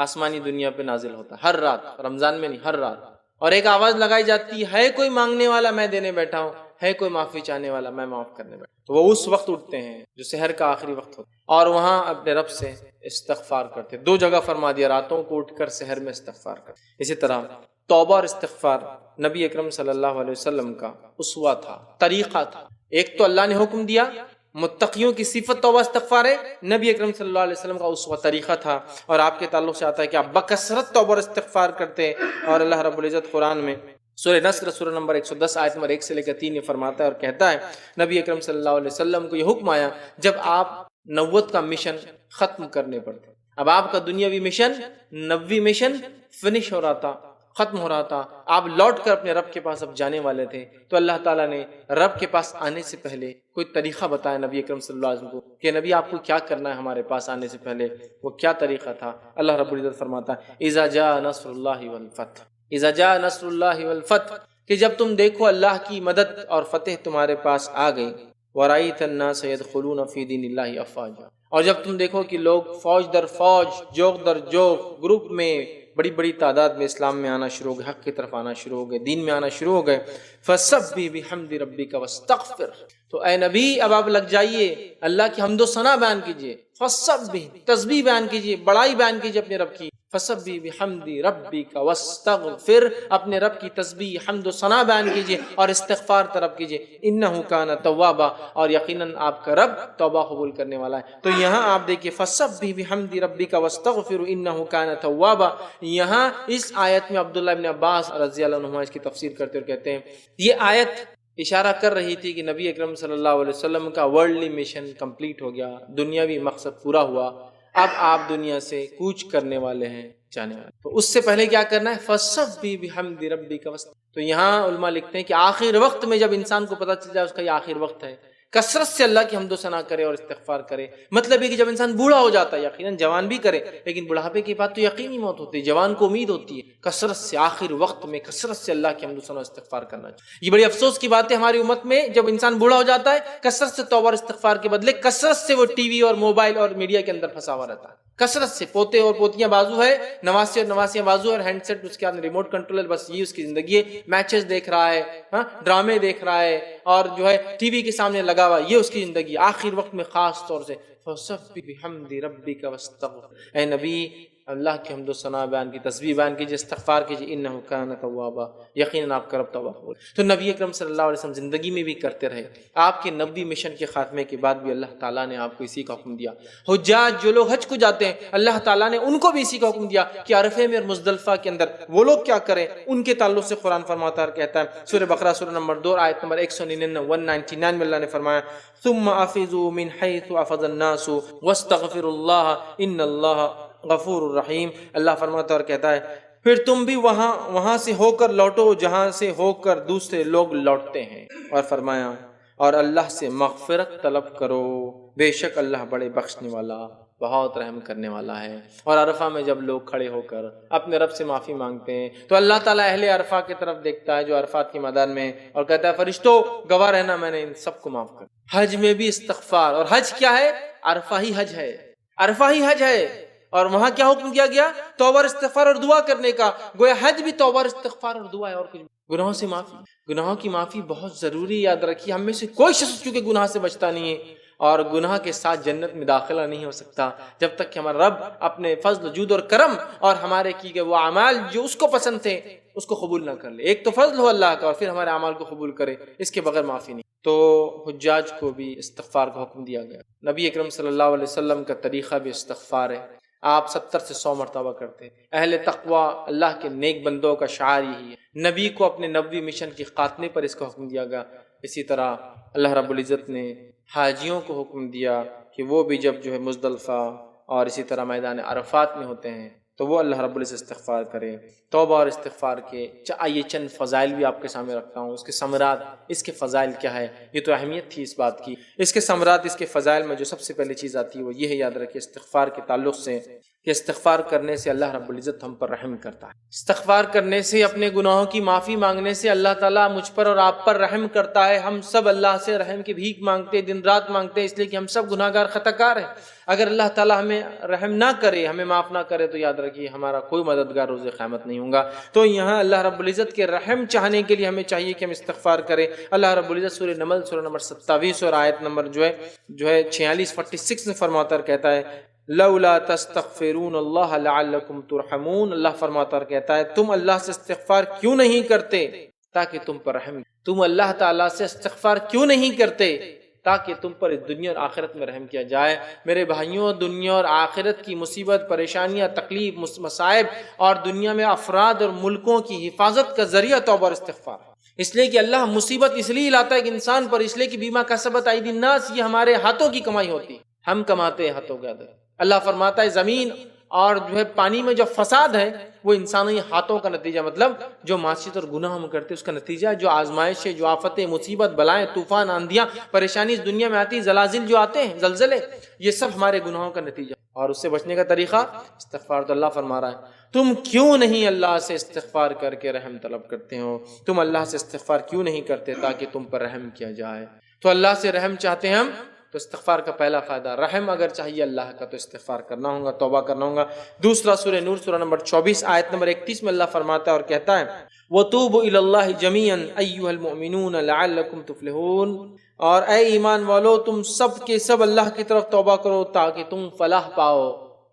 آسمانی دنیا پہ نازل ہوتا، ہر رات، رمضان میں نہیں، ہر رات، اور ایک آواز لگائی جاتی ہے کوئی مانگنے والا میں دینے بیٹھا ہوں، ہے کوئی معافی چاہنے والا میں معاف کرنے بیٹھا ہوں۔ تو وہ اس وقت اٹھتے ہیں جو سحر کا آخری وقت ہوتا ہے، اور وہاں اپنے رب سے استغفار کرتے، دو جگہ فرما دیا، راتوں کو اٹھ کر سحر میں استغفار کرتے۔ اسی طرح توبہ اور استغفار نبی اکرم صلی اللہ علیہ وسلم کا اسوہ تھا، طریقہ تھا۔ ایک تو اللہ نے حکم دیا، متقیوں کی صفت توبہ استغفار ہے، نبی اکرم صلی اللہ علیہ وسلم کا اسوہ طریقہ تھا، اور آپ کے تعلق سے آتا ہے کہ آپ بکثرت توبہ اور استغفار کرتے، اور اللہ رب العزت قرآن میں سورہ نصر سورہ نمبر 110 آیت نمبر 1 سے لے کر 3 یہ فرماتا ہے اور کہتا ہے، نبی اکرم صلی اللہ علیہ وسلم کو یہ حکم آیا جب آپ نبوت کا مشن ختم کرنے پر تھے، اب آپ کا دنیاوی مشن، نبوی مشن فنش ہو رہا تھا، ختم ہو رہا تھا، آپ لوٹ کر اپنے رب کے پاس اب جانے والے تھے، تو اللہ تعالیٰ نے رب کے پاس آنے سے پہلے کوئی طریقہ بتایا نبی اکرم صلی اللہ علیہ وسلم کو کہ نبی آپ کو کیا کرنا ہے ہمارے پاس آنے سے پہلے، وہ کیا طریقہ تھا؟ اللہ رب العزت فرماتا ہے اذا جاء نصر اللہ والفتح، اذا جاء نصر اللہ والفتح، کہ جب تم دیکھو اللہ کی مدد اور فتح تمہارے پاس آ گئی، وَرَأَيْتَ النَّاسَ يَدْخُلُونَ فِي دِينِ اللَّهِ أَفْوَاجًا، اور جب تم دیکھو کہ لوگ فوج در فوج، جوق در جوق، گروپ میں بڑی بڑی تعداد میں اسلام میں آنا شروع ہو گئے، حق کی طرف آنا شروع ہو گئے، دین میں آنا شروع ہو گئے، فَسَبِّحْ بِحَمْدِ رَبِّكَ وَاسْتَغْفِرْ، تو اے نبی اب آپ لگ جائیے، اللہ کی حمد و ثنا بیان کیجئے، فَسَبِّحْ، تسبیح بیان کیجئے، بڑائی بیان کیجئے اپنے رب کی، فَسَبِّحْ بِحَمْدِ رَبِّكَ وَاسْتَغْفِرْ، اپنے رب کی تسبیح، حمد و ثنا بیان کیجئے اور استغفار طلب کیجئے، إِنَّهُ كَانَ تَوَّابًا، اور یقیناً آپ کا رب توبہ قبول کرنے والا ہے۔ تو یہاں آپ دیکھیے فَسَبِّحْ بِحَمْدِ رَبِّكَ وَاسْتَغْفِرْ إِنَّهُ كَانَ تَوَّابًا، یہاں اس آیت میں عبداللہ ابن عباس رضی اللہ عنہما اس کی تفسیر کرتے اور کہتے ہیں یہ آیت اشارہ کر رہی تھی کہ نبی اکرم صلی اللہ علیہ وسلم کا ورلڈلی مشن کمپلیٹ ہو گیا، دنیاوی مقصد پورا ہوا، اب آپ دنیا سے کوچ کرنے والے ہیں، جانے والے، تو اس سے پہلے کیا کرنا ہے؟ فَسَبِّحْ بِحَمْدِ رَبِّكَ وَاسْتَغْفِرْ، تو یہاں علماء لکھتے ہیں کہ آخر وقت میں جب انسان کو پتہ چل جائے اس کا یہ آخر وقت ہے، کثرت سے اللہ کی حمد و ثنا کرے اور استغفار کرے۔ مطلب یہ کہ جب انسان بوڑھا ہو جاتا ہے، یقیناً جوان بھی کرے، لیکن بڑھاپے کے بعد تو یقینی موت ہوتی ہے، جوان کو امید ہوتی ہے، کثرت سے آخر وقت میں کثرت سے اللہ کی حمد و ثنا اور استغفار کرنا چاہیے۔ یہ بڑی افسوس کی بات ہے ہماری امت میں، جب انسان بوڑھا ہو جاتا ہے کثرت سے توبہ اور استغفار کے بدلے کثرت سے وہ ٹی وی اور موبائل اور میڈیا کے اندر پھنسا ہوا رہتا ہے، کثرت سے پوتے اور پوتیاں بازو ہے، نواسے اور نواسیاں بازو اور ہینڈ سیٹ اس کے اندر ریموٹ کنٹرولر، بس یہ اس کی زندگی ہے، میچز دیکھ رہا ہے، ڈرامے دیکھ رہا ہے، اور جو ہے ٹی وی کے سامنے لگا ہوا، یہ اس کی زندگی آخر وقت میں خاص طور سے فَسَبِّحْ بِحَمْدِ رَبِّكَ وَاسْتَغْفِرْ، اے نبی اللہ کی حمد و ثنا بیان کی، تسبیح بیان کیجیے، استغفار کیجیے، انہ کان توابا، یقیناً آپ کا رب توبہ قبول۔ تو نبی اکرم صلی اللہ علیہ وسلم زندگی میں بھی کرتے رہے، آپ کے نبی مشن کے خاتمے کے بعد بھی اللہ تعالیٰ نے آپ کو اسی کا حکم دیا۔ حجاج جو لوگ حج کو جاتے ہیں، اللہ تعالیٰ نے ان کو بھی اسی کا حکم دیا کہ عرفے میں اور مزدلفہ کے اندر وہ لوگ کیا کریں، ان کے تعلق سے قرآن فرماتا ہے، کہتا ہے سورہ بقرہ سورہ نمبر 2 آیت نمبر 199 میں اللہ نے فرمایا ثم افیضوا من حیث افض الناس واستغفروا اللہ ان اللہ غفور الرحیم، اللہ فرماتا اور کہتا ہے پھر تم بھی وہاں سے ہو کر لوٹو جہاں سے ہو کر دوسرے لوگ لوٹتے ہیں، اور فرمایا اور اللہ سے مغفرت طلب کرو، بے شک اللہ بڑے بخشنے والا بہت رحم کرنے والا ہے۔ اور عرفہ میں جب لوگ کھڑے ہو کر اپنے رب سے معافی مانگتے ہیں تو اللہ تعالیٰ اہل عرفہ کی طرف دیکھتا ہے جو عرفات کے میدان میں، اور کہتا ہے فرشتوں گواہ رہنا میں نے ان سب کو معاف کر۔ حج میں بھی استغفار، اور حج کیا ہے؟ عرفہ ہی حج ہے، عرفہ ہی حج ہے، اور وہاں کیا حکم دیا گیا؟ توبہ اور استغفار اور دعا کرنے کا، گویا حج بھی توبہ اور استغفار اور دعا ہے، اور کچھ گناہوں سے معافی، گناہوں کی معافی بہت ضروری، یاد رکھیے ہم میں سے کوئی شخص چونکہ گناہ سے بچتا نہیں ہے، اور گناہ کے ساتھ جنت میں داخلہ نہیں ہو سکتا جب تک کہ ہمارا رب اپنے فضل جود اور کرم اور ہمارے کی گئے وہ اعمال جو اس کو پسند تھے اس کو قبول نہ کر لے۔ ایک تو فضل ہو اللہ کا اور پھر ہمارے اعمال کو قبول کرے، اس کے بغیر معافی نہیں۔ تو حجاج کو بھی استغفار کا حکم دیا گیا۔ نبی اکرم صلی اللہ علیہ وسلم کا طریقہ بھی استغفار ہے، آپ 70 سے 100 مرتبہ کرتے ہیں۔ اہل تقوی اللہ کے نیک بندوں کا شعار یہی ہے، نبی کو اپنے نبوی مشن کے خاتمے پر اس کا حکم دیا گیا۔ اسی طرح اللہ رب العزت نے حاجیوں کو حکم دیا کہ وہ بھی جب جو ہے مزدلفہ اور اسی طرح میدان عرفات میں ہوتے ہیں تو وہ اللہ رب العزت استغفار کرے۔ توبہ اور استغفار کے آئیے چند فضائل بھی آپ کے سامنے رکھتا ہوں، اس کے ثمرات، اس کے فضائل کیا ہے، یہ تو اہمیت تھی اس بات کی۔ اس کے ثمرات، اس کے فضائل میں جو سب سے پہلی چیز آتی ہے وہ یہ ہے، یاد رکھیے استغفار کے تعلق سے کہ استغفار کرنے سے اللہ رب العزت ہم پر رحم کرتا ہے، استغفار کرنے سے، اپنے گناہوں کی معافی مانگنے سے اللہ تعالیٰ مجھ پر اور آپ پر رحم کرتا ہے۔ ہم سب اللہ سے رحم کی بھیک مانگتے، دن رات مانگتے ہیں، اس لیے کہ ہم سب گناہ گار خطا کار ہیں۔ اگر اللہ تعالیٰ ہمیں رحم نہ کرے، ہمیں معاف نہ کرے، تو یاد رکھیے ہمارا کوئی مددگار روز قیامت نہیں ہوگا۔ تو یہاں اللہ رب العزت کے رحم چاہنے کے لیے ہمیں چاہیے کہ ہم استغفار کریں۔ اللہ رب العزت سورہ نمل سورہ نمبر 27 اور آیت نمبر جو ہے 46 46 میں فرماتا اور کہتا ہے لولا تستغفرون اللہ لعلکم ترحمون، اللہ فرماتا اور کہتا ہے تم اللہ سے استغفار کیوں نہیں کرتے تاکہ تم پر رحم، تم اللہ تعالیٰ سے استغفار کیوں نہیں کرتے تاکہ تم پر اس دنیا اور آخرت میں رحم کیا جائے۔ میرے بھائیوں، دنیا اور آخرت کی مصیبت، پریشانیاں، تکلیف، مصائب اور دنیا میں افراد اور ملکوں کی حفاظت کا ذریعہ توبہ اور استغفار ہے۔ اس لیے کہ اللہ مصیبت اس لیے لاتا ہے کہ انسان پر، اس لیے کہ بیما کسبت ایدی الناس، یہ ہمارے ہاتھوں کی کمائی ہوتی، ہم کماتے ہیں ہاتھوں کے اندر۔ اللہ فرماتا ہے زمین اور جو ہے پانی میں جو فساد ہے وہ انسانی ہاتھوں کا نتیجہ، مطلب جو معصیت اور گناہ ہم کرتے ہیں اس کا نتیجہ ہے، جو آزمائشیں، جو آفتیں، مصیبت، بلائیں، طوفان، آندھیاں، پریشانی اس دنیا میں آتی، زلازل جو آتے ہیں، زلزلے، یہ سب ہمارے گناہوں کا نتیجہ، اور اس سے بچنے کا طریقہ استغفار۔ تو اللہ فرما رہا ہے تم کیوں نہیں اللہ سے استغفار کر کے رحم طلب کرتے ہو، تم اللہ سے استغفار کیوں نہیں کرتے تاکہ تم پر رحم کیا جائے۔ تو اللہ سے رحم چاہتے ہیں ہم، تو استغفار کا پہلا فائدہ، رحم اگر چاہیے اللہ کا تو استغفار کرنا ہوگا، توبہ کرنا ہوگا۔ دوسرا سورہ نور سورہ نمبر 24 آیت نمبر 31 میں اللہ فرماتا ہے اور کہتا ہے وَتُوبُوا إِلَى اللَّهِ جَمِيعًا أَيُّهَا الْمُؤْمِنُونَ لَعَلَّكُمْ تُفْلِحُونَ، اور اے ایمان والو تم سب کے سب اللہ کی طرف توبہ کرو تاکہ تم فلاح پاؤ،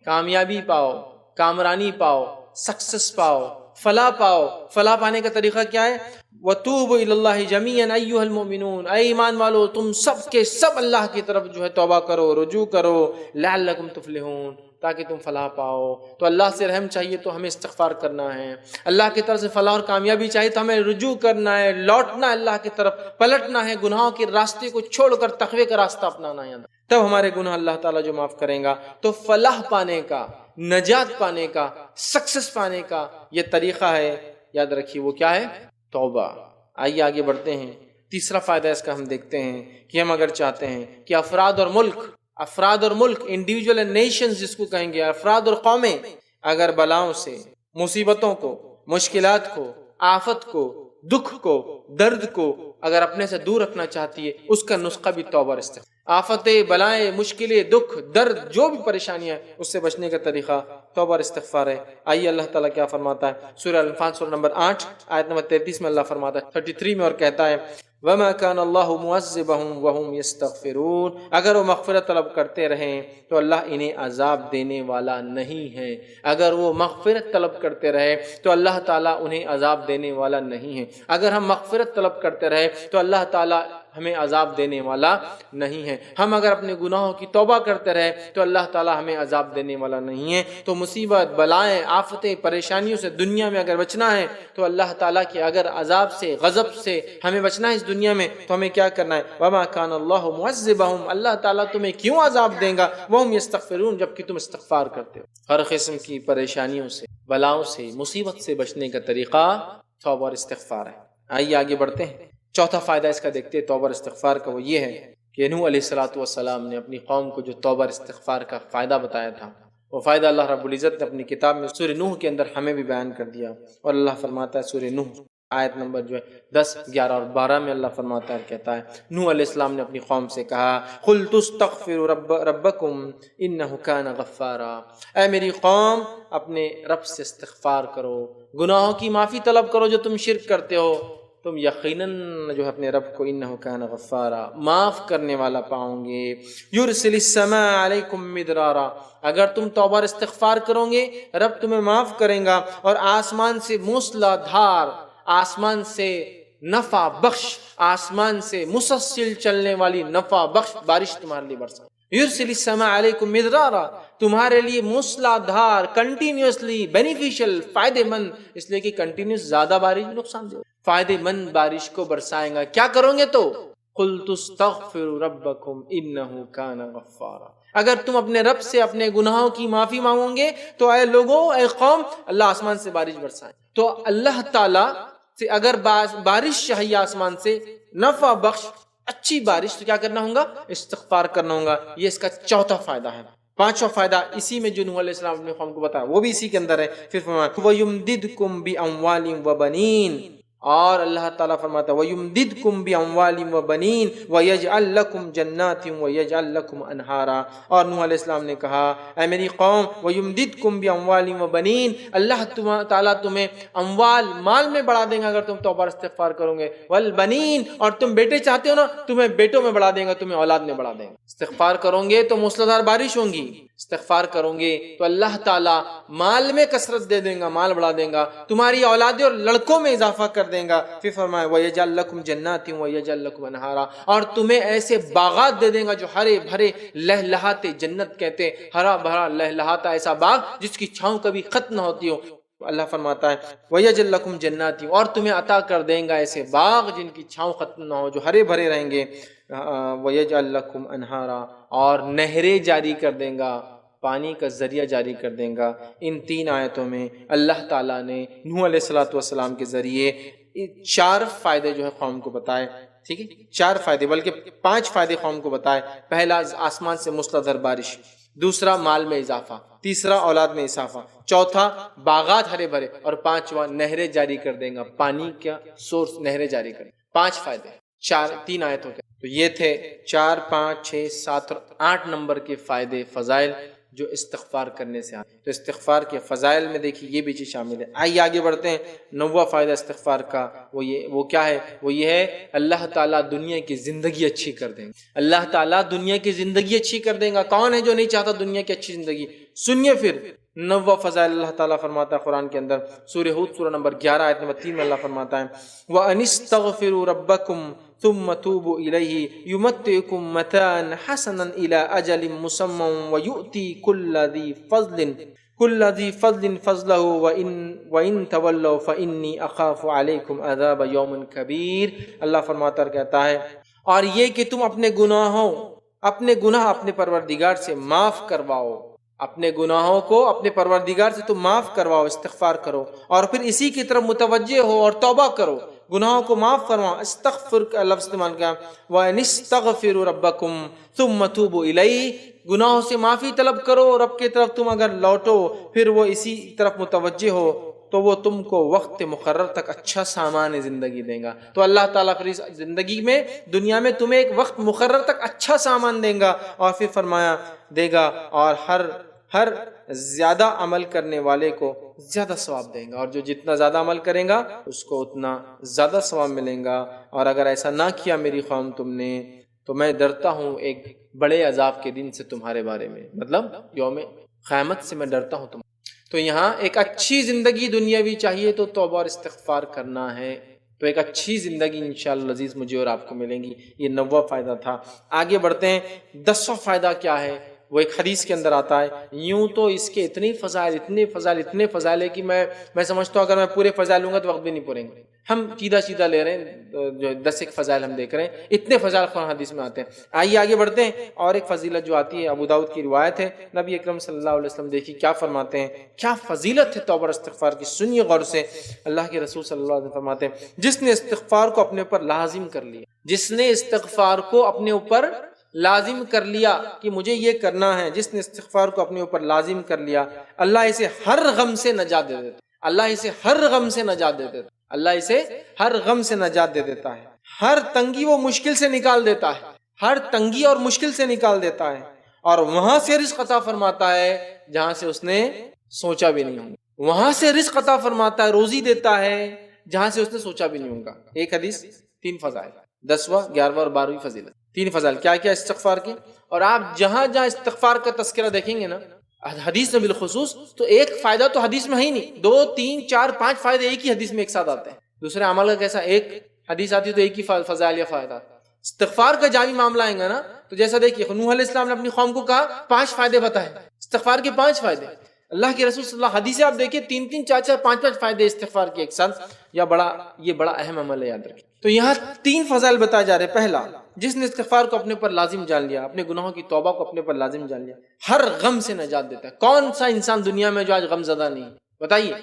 کامیابی پاؤ، کامرانی پاؤ، سکسس پاؤ، فلاح پاؤ۔ فلاح پانے کا طریقہ کیا ہے؟ وَتُوبُوا إِلَى اللَّهِ جَمِيعًا أَيُّهَا الْمُؤْمِنُونَ، اے ایمان والو تم سب کے سب اللہ کی طرف جو ہے توبہ کرو، رجوع کرو، لعلکم تفلحون، تاکہ تم فلاح پاؤ۔ تو اللہ سے رحم چاہیے تو ہمیں استغفار کرنا ہے، اللہ کی طرف سے فلاح اور کامیابی چاہیے تو ہمیں رجوع کرنا ہے، لوٹنا ہے اللہ کی طرف، پلٹنا ہے، گناہوں کے راستے کو چھوڑ کر تقوی کا راستہ اپنانا ہے، تب ہمارے گناہ اللہ تعالیٰ جو معاف کریں گا۔ تو فلاح پانے کا، نجات پانے کا، سکسس پانے کا یہ طریقہ ہے، یاد رکھیے وہ کیا ہے؟ توبہ۔ آئیے آگے بڑھتے ہیں۔ تیسرا فائدہ اس کا ہم دیکھتے ہیں کہ ہم اگر چاہتے ہیں کہ افراد اور ملک انڈیویجول اینڈ نیشنز جس کو کہیں گے، افراد اور قومیں اگر بلاؤں سے، مصیبتوں کو، مشکلات کو، آفت کو، دکھ کو، درد کو اگر اپنے سے دور رکھنا چاہتی ہے، اس کا نسخہ بھی توبہ اور استغفار۔ آفتیں، بلائیں، مشکلیں، دکھ، درد، جو بھی پریشانیاں ہیں اس سے بچنے کا طریقہ توبہ اور استغفار ہے۔ آئیے اللہ تعالیٰ کیا فرماتا ہے سورہ الانفال سورہ نمبر 8 آیت نمبر 33 میں اللہ فرماتا ہے 33 میں اور کہتا ہے وَمَا كَانَ اللَّهُ مُعَذِّبَهُمْ وَهُمْ يَسْتَغْفِرُونَ، اگر وہ مغفرت طلب کرتے رہیں تو اللہ انہیں عذاب دینے والا نہیں ہے۔ اگر وہ مغفرت طلب کرتے رہے تو اللہ تعالیٰ انہیں عذاب دینے والا نہیں ہے۔ اگر ہم مغفرت طلب کرتے رہے تو اللہ تعالیٰ ہمیں عذاب دینے والا نہیں ہے۔ ہم اگر اپنے گناہوں کی توبہ کرتے رہے تو اللہ تعالیٰ ہمیں عذاب دینے والا نہیں ہے۔ تو مصیبت، بلائیں، آفتیں، پریشانیوں سے دنیا میں اگر بچنا ہے تو اللہ تعالیٰ کے اگر عذاب سے، غضب سے ہمیں بچنا ہے اس دنیا میں تو ہمیں کیا کرنا ہے؟ وَمَا كَانَ اللَّهُ مُعَذِّبَهُمْ، اللہ تعالیٰ تمہیں کیوں عذاب دیں گا وَهُمْ يَسْتَغْفِرُونَ، جبکہ تم استغفار کرتے ہو۔ ہر قسم کی پریشانیوں سے، بلاؤں سے، مصیبت سے بچنے کا طریقہ توبہ اور استغفار ہے۔ آئیے آگے بڑھتے ہیں۔ چوتھا فائدہ اس کا دیکھتے ہیں توبہ اور استغفار کا، وہ یہ ہے کہ نوح علیہ السلام نے اپنی قوم کو جو توبہ اور استغفار کا فائدہ بتایا تھا، وہ فائدہ اللہ رب العزت نے اپنی کتاب میں سورہ نوح کے اندر ہمیں بھی بیان کر دیا۔ اور اللہ فرماتا ہے سورہ نوح آیت نمبر جو ہے 10، 11 اور 12 میں اللہ فرماتا ہے، کہتا ہے نوح علیہ السلام نے اپنی قوم سے کہا قُلْتُ اسْتَغْفِرُوا رَبَّكُمْ إِنَّهُ كَانَ غَفَّارًا، اے میری قوم اپنے رب سے استغفار کرو، گناہوں کی معافی طلب کرو جو تم شرک کرتے ہو، تم یقیناً جو ہے اپنے رب کو انہ کان غفارا، معاف کرنے والا پاؤں گے۔ یرسل السماء علیکم مدرارا، اگر تم توبہ اور استغفار کرو گے رب تمہیں معاف کریں گا، اور آسمان سے موسلا دھار، آسمان سے نفع بخش، آسمان سے مسلسل چلنے والی نفع بخش بارش تمہارے لیے برسائے۔ یرسل السماء علیکم مدرارا، تمہارے لیے موسلا دھار، کنٹینیوسلی بینیفیشل، فائدے مند، اس لیے کہ کنٹینیوس زیادہ بارش بھی نقصان دے، فائدے مند بارش کو برسائیں گا۔ کیا کرو گے تو قُلْتُ اسْتَغْفِرُوا رَبَّكُمْ إِنَّهُ كَانَ غَفَّارًا، اگر تم اپنے رب سے اپنے گناہوں کی معافی مانگو گے تو اے لوگوں، اے قوم، اللہ آسمان سے بارش برسائیں۔ تو اللہ تعالیٰ سے اگر بارش چاہیے آسمان سے، نفع بخش، اچھی بارش، تو کیا کرنا ہوگا؟ استغفار کرنا ہوگا۔ یہ اس کا چوتھا فائدہ ہے۔ پانچواں فائدہ اسی میں جو نوح علیہ السلام اپنے قوم کو بتایا وہ بھی اسی کے اندر ہے. پھر فرمایا وَيُمْدِدْكُمْ بِأَمْوَالٍ وَبَنِينَ، اور اللہ تعالیٰ فرماتا ہے وَيُمْدِدْكُمْ بِأَمْوَالٍ وَبَنِينَ وَيَجْعَلْ لَكُمْ جَنَّاتٍ وَيَجْعَلْ لَكُمْ أَنْهَارًا. اور نوح علیہ السلام نے کہا اے میری قوم وَيُمْدِدْكُمْ بِأَمْوَالٍ وَبَنِينَ، اللہ تعالیٰ تمہیں اموال مال میں بڑھا دیں گا اگر تم توبہ استغفار کرو گے، والبنین، اور تم بیٹے چاہتے ہو نا تمہیں بیٹوں میں بڑھا دیں گا، تمہیں اولاد میں بڑھا دیں گا. استغفار کرو گے تو موسلادھار بارش ہوں گی، استغفار کرو گے تو اللہ تعالیٰ مال میں کثرت دے دیں گا، مال بڑھا دیں گا، تمہاری اولادیں اور لڑکوں میں اضافہ کر دیں گا. پھر فرمایا وَيَجْعَلْ لَكُمْ جَنَّاتٍ وَيَجْعَلْ لَكُمْ أَنْهَارًا، اور تمہیں ایسے باغات دے دیں گا جو ہرے بھرے لہلہاتے، جنت کہتے ہیں ہرا بھرا لہلہاتا ایسا باغ جس کی چھاؤں کبھی ختم نہ ہوتی ہو. اللہ فرماتا ہے وَيَجْعَلْ لَكُمْ جَنَّاتٍ، اور تمہیں عطا کر دیں گا ایسے باغ جن کی چھاؤں ختم نہ ہو، جو ہرے بھرے رہیں گے. وَيَجْعَلْ لَكُمْ أَنْهَارًا، اور نہریں جاری کر دیں گا، پانی کا ذریعہ جاری کر دیں گا. ان تین آیتوں میں اللہ تعالیٰ نے نوح علیہ السلام کے ذریعے 4 فائدے جو ہے قوم کو بتائے. ٹھیک ہے، 4 فائدے بلکہ 5 فائدے قوم کو بتائے. پہلا آسمان سے موسلادھار بارش، دوسرا مال میں اضافہ، تیسرا اولاد میں اضافہ، چوتھا باغات ہرے بھرے، اور پانچواں نہریں جاری کر دیں گا، پانی کا سورس نہریں جاری کریں. 5 فائدے 3 آیتوں کے. تو یہ تھے 4 5 6 7 اور 8 نمبر کے فائدے، فضائل جو استغفار کرنے سے آتے ہیں. تو استغفار کے فضائل میں دیکھیے یہ بھی چیز شامل ہے. آئیے آگے بڑھتے ہیں. 9واں فائدہ استغفار کا وہ کیا ہے؟ وہ یہ ہے اللہ تعالیٰ دنیا کی زندگی اچھی کر دیں گے. اللہ تعالیٰ دنیا کی زندگی اچھی کر دیں گا. کون ہے جو نہیں چاہتا دنیا کی اچھی زندگی؟ سنیے پھر 9واں فضائل اللہ تعالیٰ فرماتا ہے قرآن کے اندر، سورہ ہود سورہ نمبر 11 آیت نمبر 3 میں اللہ فرماتا ہے وَأَنِ اسْتَغْفِرُوا رَبَّكُمْ ثُمَّ تُوبُوا إِلَيْهِ يُمَتِّعْكُمْ مَتَاعًا حَسَنًا إِلَىٰ أَجَلٍ مُّسَمًّى وَيُؤْتِي كُلَّ ذِي فَضْلٍ فَضْلَهُ وَإِن تَوَلَّوْا فَإِنِّي أَخَافُ عَلَيْكُمْ عَذَابَ يَوْمٍ كَبِيرٍ. اللہ فرماتا کہتا ہے اور یہ کہ تم اپنے گناہ اپنے پروردگار سے معاف کرواؤ، اپنے گناہوں کو اپنے پروردگار سے تم معاف کرواؤ، استغفار کرو، اور پھر اسی کی طرف متوجہ ہو اور توبہ کرو، گناہوں کو معاف فرماؤ. استغفر کا لفظ استعمال کیا، وَأَنِ اسْتَغْفِرُوا رَبَّكُمْ ثُمَّ تُوبُوا إِلَيْهِ، گناہوں سے معافی طلب کرو، رب کی طرف تم اگر لوٹو پھر وہ اسی طرف متوجہ ہو تو وہ تم کو وقت مقرر تک اچھا سامان زندگی دیں گا. تو اللہ تعالیٰ پھر اس زندگی میں دنیا میں تمہیں ایک وقت مقرر تک اچھا سامان دیں گا، اور پھر فرمایا دے گا، اور ہر زیادہ عمل کرنے والے کو زیادہ ثواب دیں گا، اور جو جتنا زیادہ عمل کرے گا اس کو اتنا زیادہ ثواب ملیں گا. اور اگر ایسا نہ کیا میری قوم تم نے تو میں ڈرتا ہوں ایک بڑے عذاب کے دن سے تمہارے بارے میں، مطلب یوم قیامت سے میں ڈرتا ہوں تم. تو یہاں ایک اچھی زندگی دنیاوی چاہیے تو توبہ اور استغفار کرنا ہے، تو ایک اچھی زندگی انشاءاللہ عزیز مجھے اور آپ کو ملیں گی. یہ 9واں فائدہ تھا. آگے بڑھتے ہیں. 10واں فائدہ کیا ہے؟ وہ ایک حدیث کے اندر آتا ہے. یوں تو اس کے اتنے فضائل ہے کہ میں سمجھتا ہوں اگر میں پورے فضائل لوں گا تو وقت بھی نہیں پوریں گے. ہم سیدھا لے رہے ہیں، جو 10 ایک فضائل ہم دیکھ رہے ہیں، اتنے فضائل قرآن حدیث میں آتے ہیں. آئیے آگے بڑھتے ہیں. اور ایک فضیلت جو آتی ہے ابو داؤد کی روایت ہے، نبی اکرم صلی اللہ علیہ وسلم دیکھیے کیا فرماتے ہیں، کیا فضیلت ہے توبہ اور استغفار کی. سنیے غور سے. اللہ کے رسول صلی اللہ علیہ وسلم فرماتے ہیں جس نے استغفار کو اپنے اوپر لازم کر لیا، جس نے استغفار کو اپنے اوپر لازم کر لیا کہ مجھے یہ کرنا ہے، جس نے استغفار کو اپنے اوپر لازم کر لیا، اللہ اسے ہر غم سے نجات دے دیتا. اللہ اسے ہر غم سے نجات دے دیتا. اللہ اسے ہر غم سے نجات دے دیتا ہے. ہر تنگی وہ مشکل سے نکال دیتا ہے، ہر تنگی اور مشکل سے نکال دیتا ہے، اور وہاں سے رزق عطا فرماتا ہے جہاں سے اس نے سوچا بھی نہیں ہوگا. وہاں سے رزق عطا فرماتا ہے، روزی دیتا ہے جہاں سے اس نے سوچا بھی نہیں ہوگا. ایک حدیث 3 فضائل، 10واں 11واں اور 12ویں فضیلت. 3 فضائل کیا کیا استغفار کے. اور آپ جہاں استغفار کا تذکرہ دیکھیں گے نا حدیث میں بالخصوص، تو ایک فائدہ تو حدیث میں ہے ہی نہیں، 2 3 4 5 فائدے ایک ہی حدیث میں ایک ساتھ آتے ہیں. دوسرے عمل کا کیسا، ایک حدیث آتی ہے تو ایک ہی فضائل یا فائدہ. استغفار کا جامع معاملہ آئے گا نا تو جیسا دیکھیے نوح علیہ السلام نے اپنی قوم کو کہا 5 فائدے بتائے، استغفار کے 5 فائدے. اللہ کے رسول صلی اللہ حدیث آپ دیکھیں 3 3 4 4 5 5 فائدے استغفار کے ایک ساتھ. یہ بڑا اہم عمل ہے، یاد رکھیں. تو یہاں 3 فضائل بتائے جا رہے. پہلا، جس نے استغفار کو اپنے پر لازم جان لیا، اپنے گناہوں کی توبہ کو اپنے پر لازم جان لیا، ہر غم سے نجات دیتا ہے. کون سا انسان دنیا میں جو آج غم زدہ نہیں؟ بتائیے.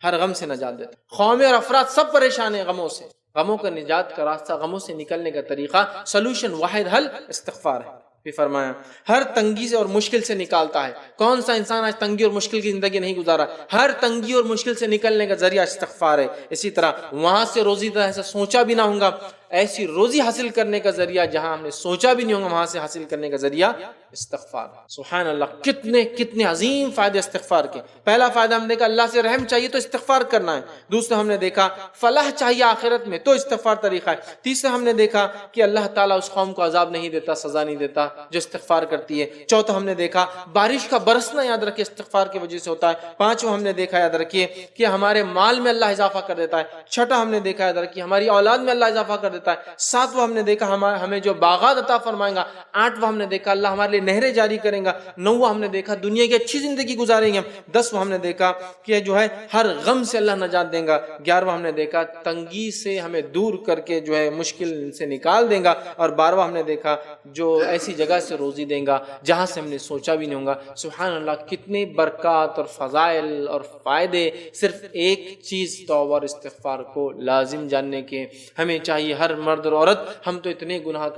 ہر غم سے نجات دیتا ہے. قومیں اور افراد سب پریشان ہیں غموں سے. غموں کا نجات کا راستہ، غموں سے نکلنے کا طریقہ، سولوشن، واحد حل استغفار ہے. پھر فرمایا ہر تنگی سے اور مشکل سے نکالتا ہے. کون سا انسان آج تنگی اور مشکل کی زندگی نہیں گزارا؟ ہر تنگی اور مشکل سے نکلنے کا ذریعہ استغفار ہے. اسی طرح وہاں سے روزی ایسا سوچا بھی نہ ہوگا، ایسی روزی حاصل کرنے کا ذریعہ جہاں ہم نے سوچا بھی نہیں ہوگا، وہاں سے حاصل کرنے کا ذریعہ استغفار. سبحان اللہ، کتنے عظیم فائدے استغفار کے. پہلا فائدہ ہم نے دیکھا اللہ سے رحم چاہیے تو استغفار کرنا ہے. دوسرا ہم نے دیکھا فلاح چاہیے آخرت میں تو استغفار طریقہ ہے. تیسرا ہم نے دیکھا کہ اللہ تعالیٰ اس قوم کو عذاب نہیں دیتا، سزا نہیں دیتا جو استغفار کرتی ہے. چوتھا ہم نے دیکھا بارش کا برسنا یاد رکھیے استغفار کی وجہ سے ہوتا ہے. پانچواں ہم نے دیکھا یاد رکھیے کہ ہمارے مال میں اللہ اضافہ کر دیتا ہے. چھٹا ہم نے دیکھا یاد رکھیے ہماری اولاد میں اللہ اضافہ کر دیتا ہے. ساتواں ہم نے دیکھا ہمیں جو باغات عطا فرمائیں گا. آٹھواں ہم نے دیکھا اللہ ہمارے لیے نہریں جاری کریں گا. نواں ہم نے دیکھا دنیا کی اچھی زندگی گزاریں گے. دسواں ہم نے دیکھا کہ جو ہے ہر غم سے اللہ نجات دیں گا. گیارہواں ہم نے دیکھا تنگی سے ہمیں دور کر کے جو ہے مشکل سے نکال دیں گا. اور بارہواں ہم نے دیکھا جو ایسی جگہ سے روزی دیں گا جہاں سے ہم نے سوچا بھی نہیں ہوگا. سبحان اللہ، کتنے برکات اور فضائل اور فائدے صرف ایک چیز توبہ اور استغفار کو لازم جاننے کے. ہمیں چاہیے ہر مرد اور عورت، ہم تو اتنے گناہ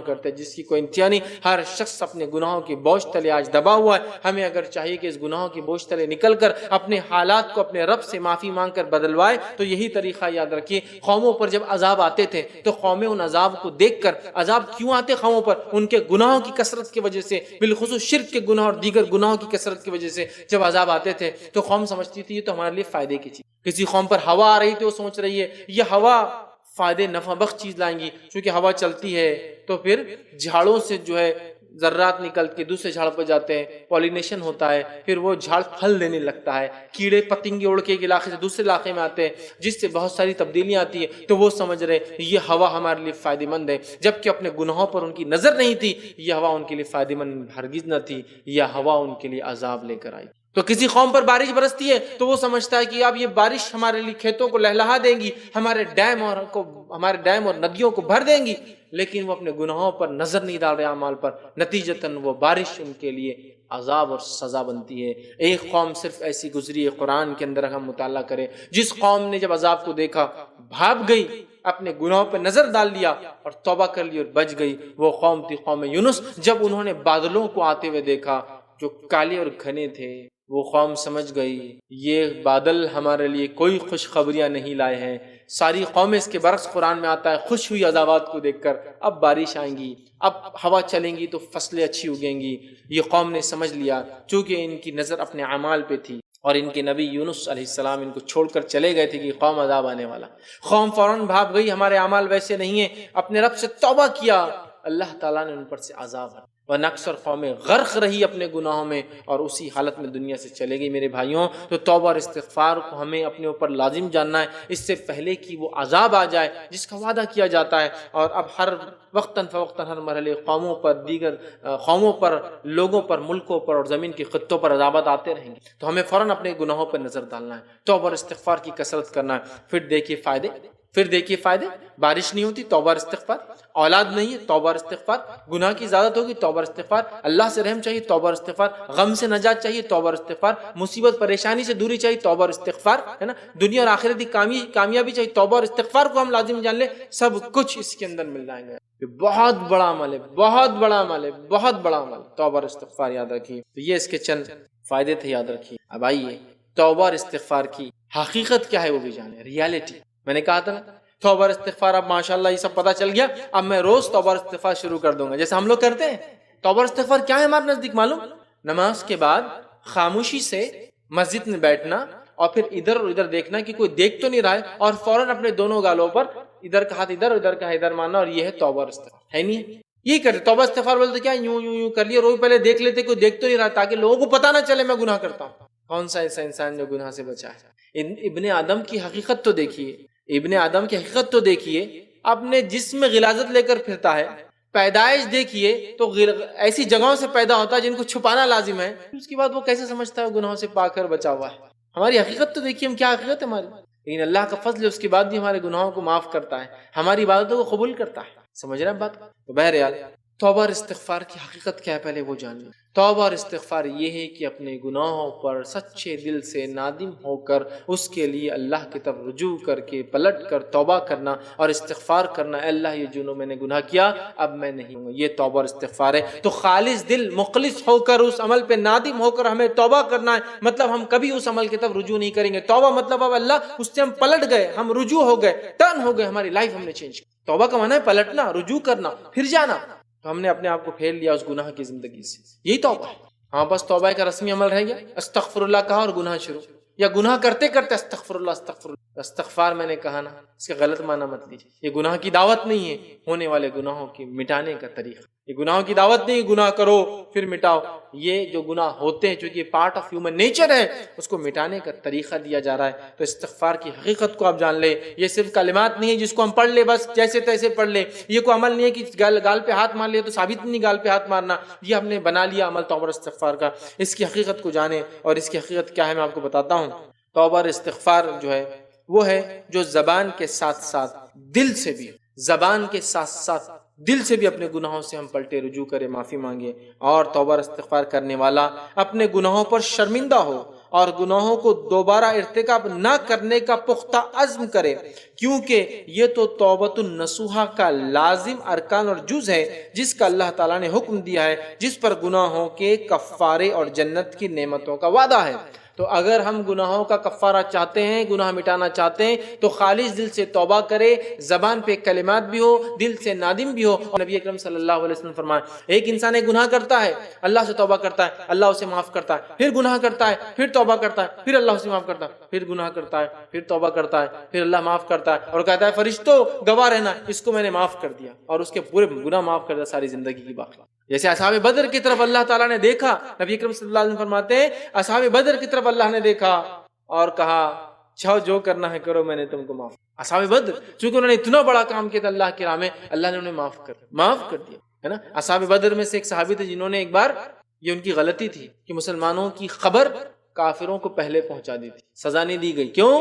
کرتے جس کی کوئی انتہا نہیں. ہر شخص اپنے گناہوں کے بوجھ تلے آج دبا ہوا ہے. ہمیں اگر چاہیے کہ اس گناہوں کے بوجھ تلے نکل کر اپنے حالات کو اپنے رب سے معافی مانگ کر بدلوائے تو یہی طریقہ یاد رکھیے. قوموں پر جب عذاب آتے تھے تو قومیں ان عذاب کو دیکھ کر، عذاب کیوں آتے قوموں پر؟ ان کے گناہوں کی کثرت کی وجہ سے، بالخصوص شرک کے گناہ اور دیگر گناہوں کی کثرت کی وجہ سے جب عذاب آتے تھے تو قوم سمجھتی تھی یہ تو ہمارے لیے فائدے کی چیز. کسی قوم پر ہوا آ رہی تھی، وہ سوچ رہی ہے یہ ہوا فائدے نفع بخش چیز لائیں گی. چونکہ ہوا چلتی ہے تو پھر جھاڑوں سے جو ہے ذرات نکل کے دوسرے جھاڑ پر جاتے ہیں، پولینیشن ہوتا ہے، پھر وہ جھاڑ پھل دینے لگتا ہے. کیڑے پتنگے اڑ کے ایک علاقے سے دوسرے علاقے میں آتے ہیں جس سے بہت ساری تبدیلیاں آتی ہیں. تو وہ سمجھ رہے یہ ہوا ہمارے لیے فائدہ مند ہے، جبکہ اپنے گناہوں پر ان کی نظر نہیں تھی. یہ ہوا ان کے لیے فائدہ مند ہرگز نہ تھی، یہ ہوا ان کے لیے عذاب لے کر آئی. تو کسی قوم پر بارش برستی ہے تو وہ سمجھتا ہے کہ اب یہ بارش ہمارے لیے کھیتوں کو لہلہا دیں گی، ہمارے ڈیم اور ندیوں کو بھر دیں گی. لیکن وہ اپنے گناہوں پر نظر نہیں ڈال رہے اعمال پر، نتیجتاً وہ بارش ان کے لیے عذاب اور سزا بنتی ہے. ایک قوم صرف ایسی گزری ہے قرآن کے اندر ہم مطالعہ کریں، جس قوم نے جب عذاب کو دیکھا بھاگ گئی، اپنے گناہوں پر نظر ڈال لیا اور توبہ کر لی اور بچ گئی. وہ قوم تھی قوم یونس. جب انہوں نے بادلوں کو آتے ہوئے دیکھا جو کالے اور گھنے تھے، وہ قوم سمجھ گئی یہ بادل ہمارے لیے کوئی خوشخبریاں نہیں لائے ہیں. ساری قومیں اس کے برعکس قرآن میں آتا ہے خوش ہوئی عذابات کو دیکھ کر، اب بارش آئیں گی، اب ہوا چلیں گی تو فصلیں اچھی اگیں گی. یہ قوم نے سمجھ لیا چونکہ ان کی نظر اپنے اعمال پہ تھی اور ان کے نبی یونس علیہ السلام ان کو چھوڑ کر چلے گئے تھے کہ قوم عذاب آنے والا. قوم فوراً بھاگ گئی، ہمارے اعمال ویسے نہیں ہیں، اپنے رب سے توبہ کیا، اللہ تعالیٰ نے ان پر سے عذاب ہے. ورنہ اکثر قومیں غرق رہی اپنے گناہوں میں اور اسی حالت میں دنیا سے چلے گئی. میرے بھائیوں، تو توبہ اور استغفار کو ہمیں اپنے اوپر لازم جاننا ہے اس سے پہلے کہ وہ عذاب آ جائے جس کا وعدہ کیا جاتا ہے. اور اب ہر وقتاً فوقتاً ہر مرحلے قوموں پر، دیگر قوموں پر، لوگوں پر، ملکوں پر اور زمین کے خطوں پر عذابات آتے رہیں گے. تو ہمیں فوراً اپنے گناہوں پر نظر ڈالنا ہے، توبہ اور استغفار کی کثرت کرنا ہے. پھر دیکھیے فائدے، بارش نہیں ہوتی توبہ اور استغفار، اولاد نہیں ہے توبہ اور استغفار، گناہ کی زیادت ہوگی توبہ اور استغفار، اللہ سے رحم چاہیے توبہ اور استغفار، غم سے نجات چاہیے توبہ اور استغفار، مصیبت پریشانی سے دوری چاہیے توبہ اور استغفار، ہے نا، دنیا اور آخرت کی کامیابی چاہیے توبہ اور استغفار کو ہم لازم جان لیں. سب کچھ اس کے اندر مل جائیں گے. بہت بڑا عمل ہے، بہت بڑا عمل ہے، بہت بڑا عمل. توبہ اور استغفار یاد رکھیے. تو یہ اس کے چند فائدے تھے، یاد رکھیے. اب آئیے توبہ اور استغفار کی حقیقت کیا ہے وہ بھی جانیں، ریالٹی. میں نے کہا تھا نا توبہ اور استغفار، اب ماشاءاللہ یہ سب پتہ چل گیا. اب میں روز توبہ اور استغفار شروع کر دوں گا جیسے ہم لوگ کرتے ہیں. توبہ اور استغفار کیا ہے ہمارے نزدیک معلوم؟ نماز کے بعد خاموشی سے مسجد میں بیٹھنا اور پھر ادھر اور ادھر دیکھنا کہ کوئی دیکھ تو نہیں رہا ہے، اور فوراً اپنے دونوں گالوں پر ادھر کا ہاتھ ادھر، ادھر کا ادھر ماننا، اور یہ ہے توبہ اور استغفار. ہے نہیں؟ یہ کرتے توبہ استغفار بولتے کیا یوں کر لیا، روز پہلے دیکھ لیتے کوئی دیکھ تو نہیں رہا تاکہ لوگوں کو پتہ نہ چلے میں گناہ کرتا ہوں. کون سا ایسا انسان جو گناہ سے بچا ہے؟ ابن آدم کی حقیقت تو دیکھیے، ابن آدم کی حقیقت تو دیکھیے. اپنے جسم میں غلاظت لے کر پھرتا ہے. پیدائش دیکھیے تو ایسی جگہوں سے پیدا ہوتا ہے جن کو چھپانا لازم ہے. اس کے بعد وہ کیسے سمجھتا ہے گناہوں سے پاک کر بچا ہوا ہے؟ ہماری حقیقت تو دیکھیے، ہم کیا حقیقت ہے ہماری. لیکن اللہ کا فضل ہے، اس کے بعد بھی ہمارے گناہوں کو معاف کرتا ہے، ہماری عبادتوں کو قبول کرتا ہے. سمجھ رہے ہیں بات؟ تو بہرحال توبہ اور استغفار کی حقیقت کیا ہے پہلے وہ جان لیں۔ توبہ اور استغفار یہ ہے کہ اپنے گناہوں پر سچے دل سے نادم ہو کر اس کے لیے اللہ کی طرف رجوع کر کے پلٹ کر توبہ کرنا اور استغفار کرنا، اے اللہ یہ جو میں نے گناہ کیا اب میں نہیں ہوں، یہ توبہ اور استغفار ہے۔ تو خالص دل مخلص ہو کر اس عمل پہ نادم ہو کر ہمیں توبہ کرنا ہے، مطلب ہم کبھی اس عمل کی طرف رجوع نہیں کریں گے۔ توبہ مطلب اب اللہ اس سے ہم پلٹ گئے، ہم رجوع ہو گئے، ٹرن ہو گئے، ہماری لائف ہم نے چینج کی۔ توبہ کا معنی ہے پلٹنا، رجوع کرنا، پھر جانا۔ تو ہم نے اپنے آپ کو پھیر لیا اس گناہ کی زندگی سے، یہی توبہ ہے۔ ہاں بس توبہ کا رسمی عمل رہ گیا، استغفر اللہ کہا اور گناہ شروع، یا گناہ کرتے کرتے استغفر اللہ استغفر اللہ۔ استغفار میں نے کہا نا، اس کا غلط معنی مت لیجیے، یہ گناہ کی دعوت نہیں ہے، ہونے والے گناہوں کی مٹانے کا طریقہ۔ یہ گناہوں کی دعوت نہیں، گناہ کرو پھر مٹاؤ، یہ جو گناہ ہوتے ہیں چونکہ یہ پارٹ آف ہیومن نیچر ہے، اس کو مٹانے کا طریقہ دیا جا رہا ہے۔ تو استغفار کی حقیقت کو آپ جان لیں، یہ صرف کلمات نہیں ہے جس کو ہم پڑھ لیں بس جیسے تیسے پڑھ لیں، یہ کوئی عمل نہیں ہے کہ گال پہ ہاتھ مار لیا تو ثابت نہیں گال پہ ہاتھ مارنا، یہ ہم نے بنا لیا عمل توبہ اور استغفار کا۔ اس کی حقیقت کو جانیں، اور اس کی حقیقت کیا ہے میں آپ کو بتاتا ہوں۔ توبہ اور استغفار جو ہے وہ ہے جو زبان کے ساتھ ساتھ دل سے بھی، زبان کے ساتھ ساتھ دل سے بھی اپنے گناہوں سے ہم پلٹے، رجوع کرے، معافی مانگے، اور توبہ اور استغفار کرنے والا اپنے گناہوں پر شرمندہ ہو اور گناہوں کو دوبارہ ارتکاب نہ کرنے کا پختہ عزم کرے، کیونکہ یہ تو توبۃ النصوحہ کا لازم ارکان اور جز ہے جس کا اللہ تعالیٰ نے حکم دیا ہے، جس پر گناہوں کے کفارے اور جنت کی نعمتوں کا وعدہ ہے۔ تو اگر ہم گناہوں کا کفارہ چاہتے ہیں، گناہ مٹانا چاہتے ہیں، تو خالص دل سے توبہ کرے، زبان پہ کلمات بھی ہو، دل سے نادم بھی ہو۔ اور نبی اکرم صلی اللہ علیہ وسلم فرمائے، ایک انسان ایک گناہ کرتا ہے، اللہ سے توبہ کرتا ہے، اللہ اسے معاف کرتا ہے، پھر گناہ کرتا ہے، پھر توبہ کرتا ہے، پھر اللہ اسے معاف کرتا ہے، پھر گناہ کرتا ہے، پھر توبہ کرتا ہے، پھر اللہ معاف کرتا ہے اور کہتا ہے فرشتوں گواہ رہنا، اس کو میں نے معاف کر دیا، اور اس کے پورے گناہ معاف کر دیا ساری زندگی کی باقی۔ جیسے اصحاب بدر کی طرف اللہ تعالیٰ نے دیکھا، نبی اکرم صلی اللہ علیہ وسلم فرماتے ہیں اصحاب بدر کی طرف اللہ نے دیکھا اور کہا چاہو جو کرنا ہے کرو، میں نے تم کو معاف۔ اصحاب بدر چونکہ انہوں نے اتنا بڑا کام کیا تھا اللہ کی راہ میں، اللہ نے انہیں معاف کر دیا ہے نا۔ اصحاب بدر میں سے ایک صحابی تھے جنہوں نے ایک بار، یہ ان کی غلطی تھی کہ مسلمانوں کی خبر کافروں کو پہلے پہنچا دی تھی، سزا نہیں دی گئی، کیوں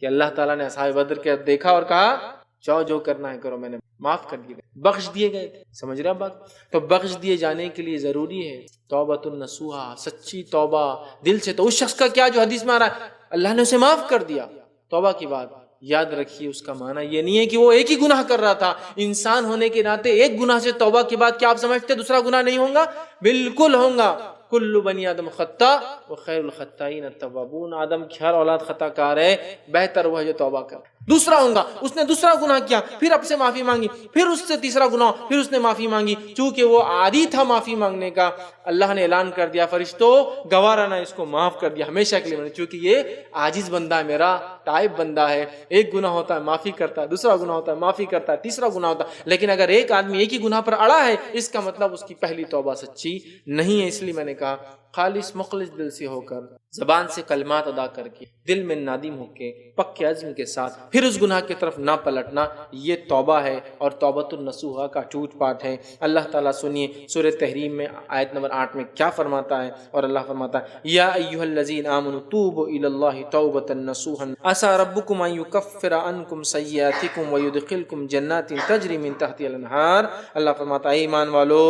کہ اللہ تعالیٰ نے اصحاب بدر کے دیکھا اور کہا چاہو جو کرنا ہے کرو، میں نے معاف کر دیے گئے، بخش دیے گئے تھے۔ سمجھ رہے ہیں بات؟ تو بخش دیے جانے کے لیے ضروری ہے توبۃ النصوحہ، سچی توبہ دل سے۔ تو اس شخص کا کیا جو حدیث میں آ رہا ہے اللہ نے اسے معاف کر دیا، توبہ کی بات یاد رکھیے، اس کا معنی یہ نہیں ہے کہ وہ ایک ہی گناہ کر رہا تھا۔ انسان ہونے کے ناطے ایک گناہ سے توبہ کے بعد کیا آپ سمجھتے دوسرا گناہ نہیں ہوگا؟ بالکل ہوگا۔ کل بنی آدم خطا وخیر الخطائین التوابون، آدم کی ہر اولاد خطا کار ہے، بہتر وہ ہے جو توبہ کر۔ دوسرا ہوگا، اس نے دوسرا گناہ کیا، پھر اب سے معافی مانگی، پھر اس سے تیسرا گناہ، پھر اس نے معافی مانگی، چونکہ وہ عادی تھا معافی مانگنے کا، اللہ نے اعلان کر دیا فرشتوں گواہ رہنا، اس کو معاف کر دیا ہمیشہ کے لیے، چونکہ یہ عاجز بندہ ہے، میرا تائب بندہ ہے، ایک گناہ ہوتا ہے معافی کرتا ہے، دوسرا گناہ ہوتا ہے معافی کرتا ہے، تیسرا گناہ ہوتا ہے۔ لیکن اگر ایک آدمی ایک ہی گناہ پر اڑا ہے، اس کا مطلب اس کی پہلی توبہ سچی نہیں ہے۔ اس لیے میں نے کہا خالص مخلص دل سے ہو کر، زبان سے کلمات ادا کر کے، دل میں نادم ہو کے، پکے عزم کے ساتھ، پھر اس گناہ کی طرف نہ پلٹنا، یہ توبہ ہے اور توبۃ النصوحہ کا ٹوٹ پاٹ ہے۔ اللہ تعالیٰ سنیے سورہ تحریم میں آیت نمبر 8 میں کیا فرماتا ہے، اور اللہ فرماتا ہے یا ایھا الذین آمنوا توبوا الی اللہ توبۃ نصوحا عسى ربکم ان یکفر عنکم سیئاتکم ویدخلکم جنات تجری من تحتها الانہار۔ اللہ فرماتا ہے ایمان والو،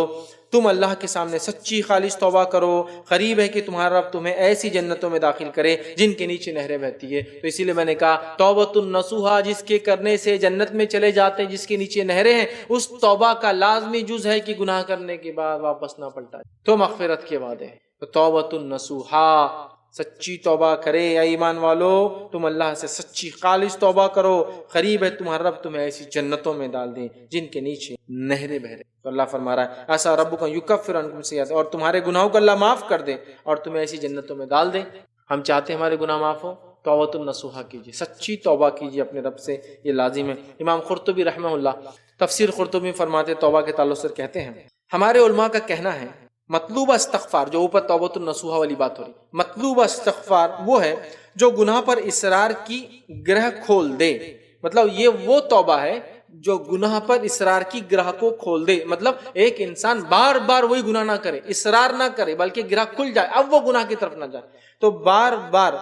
تم اللہ کے سامنے سچی خالص توبہ کرو، قریب ہے کہ تمہارا رب تمہیں ایسی جنتوں میں داخل کرے جن کے نیچے نہریں بہتی ہے۔ تو اسی لیے میں نے کہا توبۃ النصوحہ جس کے کرنے سے جنت میں چلے جاتے ہیں، جس کے نیچے نہریں ہیں، اس توبہ کا لازمی جز ہے کہ گناہ کرنے کے بعد واپس نہ پلٹائے، تو مغفرت کے وعدے ہیں۔ تو توبۃ النصوحہ، سچی توبہ کرے اے ایمان والو، تم اللہ سے سچی خالص توبہ کرو، قریب ہے تمہارا رب تمہیں ایسی جنتوں میں ڈال دیں جن کے نیچے نہریں بہ رہے۔ تو اللہ فرما رہا ہے ایسا ربک یکفر عنکم سیئات، اور تمہارے گناہوں کو اللہ معاف کر دے اور تمہیں ایسی جنتوں میں ڈال دے۔ ہم چاہتے ہیں ہمارے گناہ معاف ہو، توبۃ النصوحہ کیجیے، سچی توبہ کیجیے اپنے رب سے، یہ لازم ہے۔ امام قرطبی رحمہ اللہ تفسیر قرطبی فرماتے توبہ کے تعلق سے کہتے ہیں ہمارے علماء کا کہنا ہے مطلوبہ استغفار، جو اوپر توبۃ النصوحہ والی بات ہو رہی، مطلوبہ استغفار وہ ہے جو گناہ پر اصرار کی گرہ کھول دے۔ مطلب یہ وہ توبہ ہے جو گناہ پر اصرار کی گرہ کو کھول دے، مطلب ایک انسان بار بار وہی گناہ نہ کرے، اصرار نہ کرے، بلکہ گرہ کھل جائے، اب وہ گناہ کی طرف نہ جائے۔ تو بار بار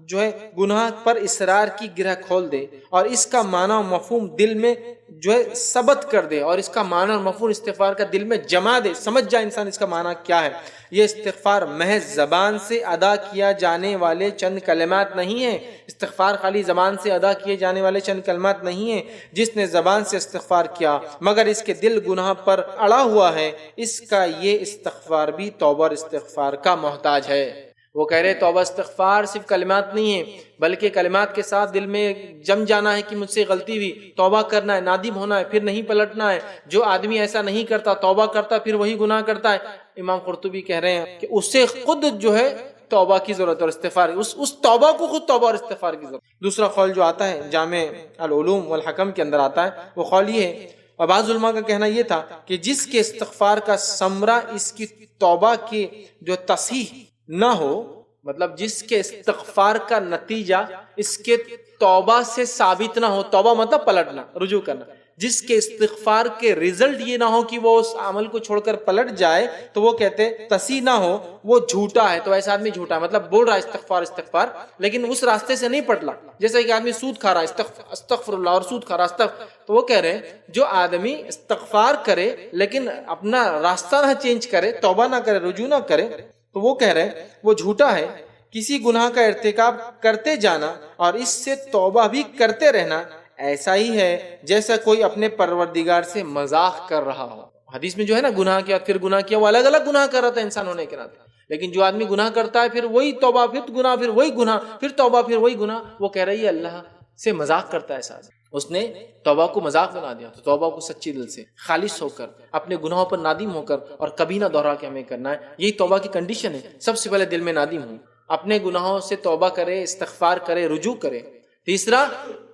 جو ہے گناہ پر اصرار کی گرہ کھول دے اور اس کا معنی و مفہوم دل میں جو ہے ثبت کر دے، اور اس کا معنی اور مفہوم استغفار کا دل میں جما دے، سمجھ جائے انسان اس کا معنی کیا ہے۔ یہ استغفار محض زبان سے ادا کیا جانے والے چند کلمات نہیں ہیں، استغفار خالی زبان سے ادا کیے جانے والے چند کلمات نہیں ہیں۔ جس نے زبان سے استغفار کیا مگر اس کے دل گناہ پر اڑا ہوا ہے، اس کا یہ استغفار بھی توبہ اور استغفار کا محتاج ہے۔ وہ کہہ رہے توبہ استغفار صرف کلمات نہیں ہیں، بلکہ کلمات کے ساتھ دل میں جم جانا ہے کہ مجھ سے غلطی ہوئی، توبہ کرنا ہے، نادم ہونا ہے، پھر نہیں پلٹنا ہے۔ جو آدمی ایسا نہیں کرتا، توبہ کرتا پھر وہی گناہ کرتا ہے، امام قرطبی کہہ رہے ہیں کہ اسے خود جو ہے توبہ کی ضرورت اور استغفار، اس توبہ کو خود توبہ اور استغفار کی ضرورت۔ دوسرا قول جو آتا ہے جامع العلوم والحکم کے اندر آتا ہے، وہ قول یہ ہے، اور بعض علماء کا کہنا یہ تھا کہ جس کے استغفار کا ثمرہ اس کی توبہ کی جو تصحیح نہ ہو، مطلب جس کے استغفار کا نتیجہ اس کے توبہ سے ثابت نہ ہو، توبہ مطلب پلٹنا، رجوع کرنا، جس کے استغفار کے رزلٹ یہ نہ ہو کہ وہ اس عمل کو چھوڑ کر پلٹ جائے، تو وہ کہتے تصحیح نہ ہو، وہ جھوٹا ہے۔ تو ایسا آدمی جھوٹا ہے، مطلب بول رہا ہے استغفار استغفار لیکن اس راستے سے نہیں پلٹا، جیسا کہ آدمی سود کھا رہا ہے، استغفر اللہ، اور سود کھا رہا ہے، تو وہ کہہ رہے ہیں جو آدمی استغفار کرے لیکن اپنا راستہ نہ چینج کرے، توبہ نہ کرے، رجوع نہ کرے، تو وہ کہہ رہے ہیں وہ جھوٹا ہے۔ کسی گناہ کا ارتکاب کرتے جانا اور اس سے توبہ بھی کرتے رہنا ایسا ہی ہے جیسا کوئی اپنے پروردگار سے مذاق کر رہا ہو۔ حدیث میں جو ہے نا گناہ کیا پھر گناہ کیا، وہ الگ الگ گناہ کر رہا تھا انسان ہونے کے ناطے، لیکن جو آدمی گناہ کرتا ہے پھر وہی توبہ، پھر گناہ، پھر وہی گناہ، پھر توبہ، پھر وہی گناہ، وہ کہہ رہی ہے اللہ سے مذاق کرتا ہے ایسا آدمی۔ اس نے توبہ کو مذاق بنا دیا، تو توبہ کو سچی دل سے خالص ہو کر اپنے گناہوں پر نادم ہو کر اور کبھی نہ دوہرا کے ہمیں کرنا ہے۔ یہی توبہ کی کنڈیشن ہے، سب سے پہلے دل میں نادم ہوں، اپنے گناہوں سے توبہ کرے، استغفار کرے، رجوع کرے۔ تیسرا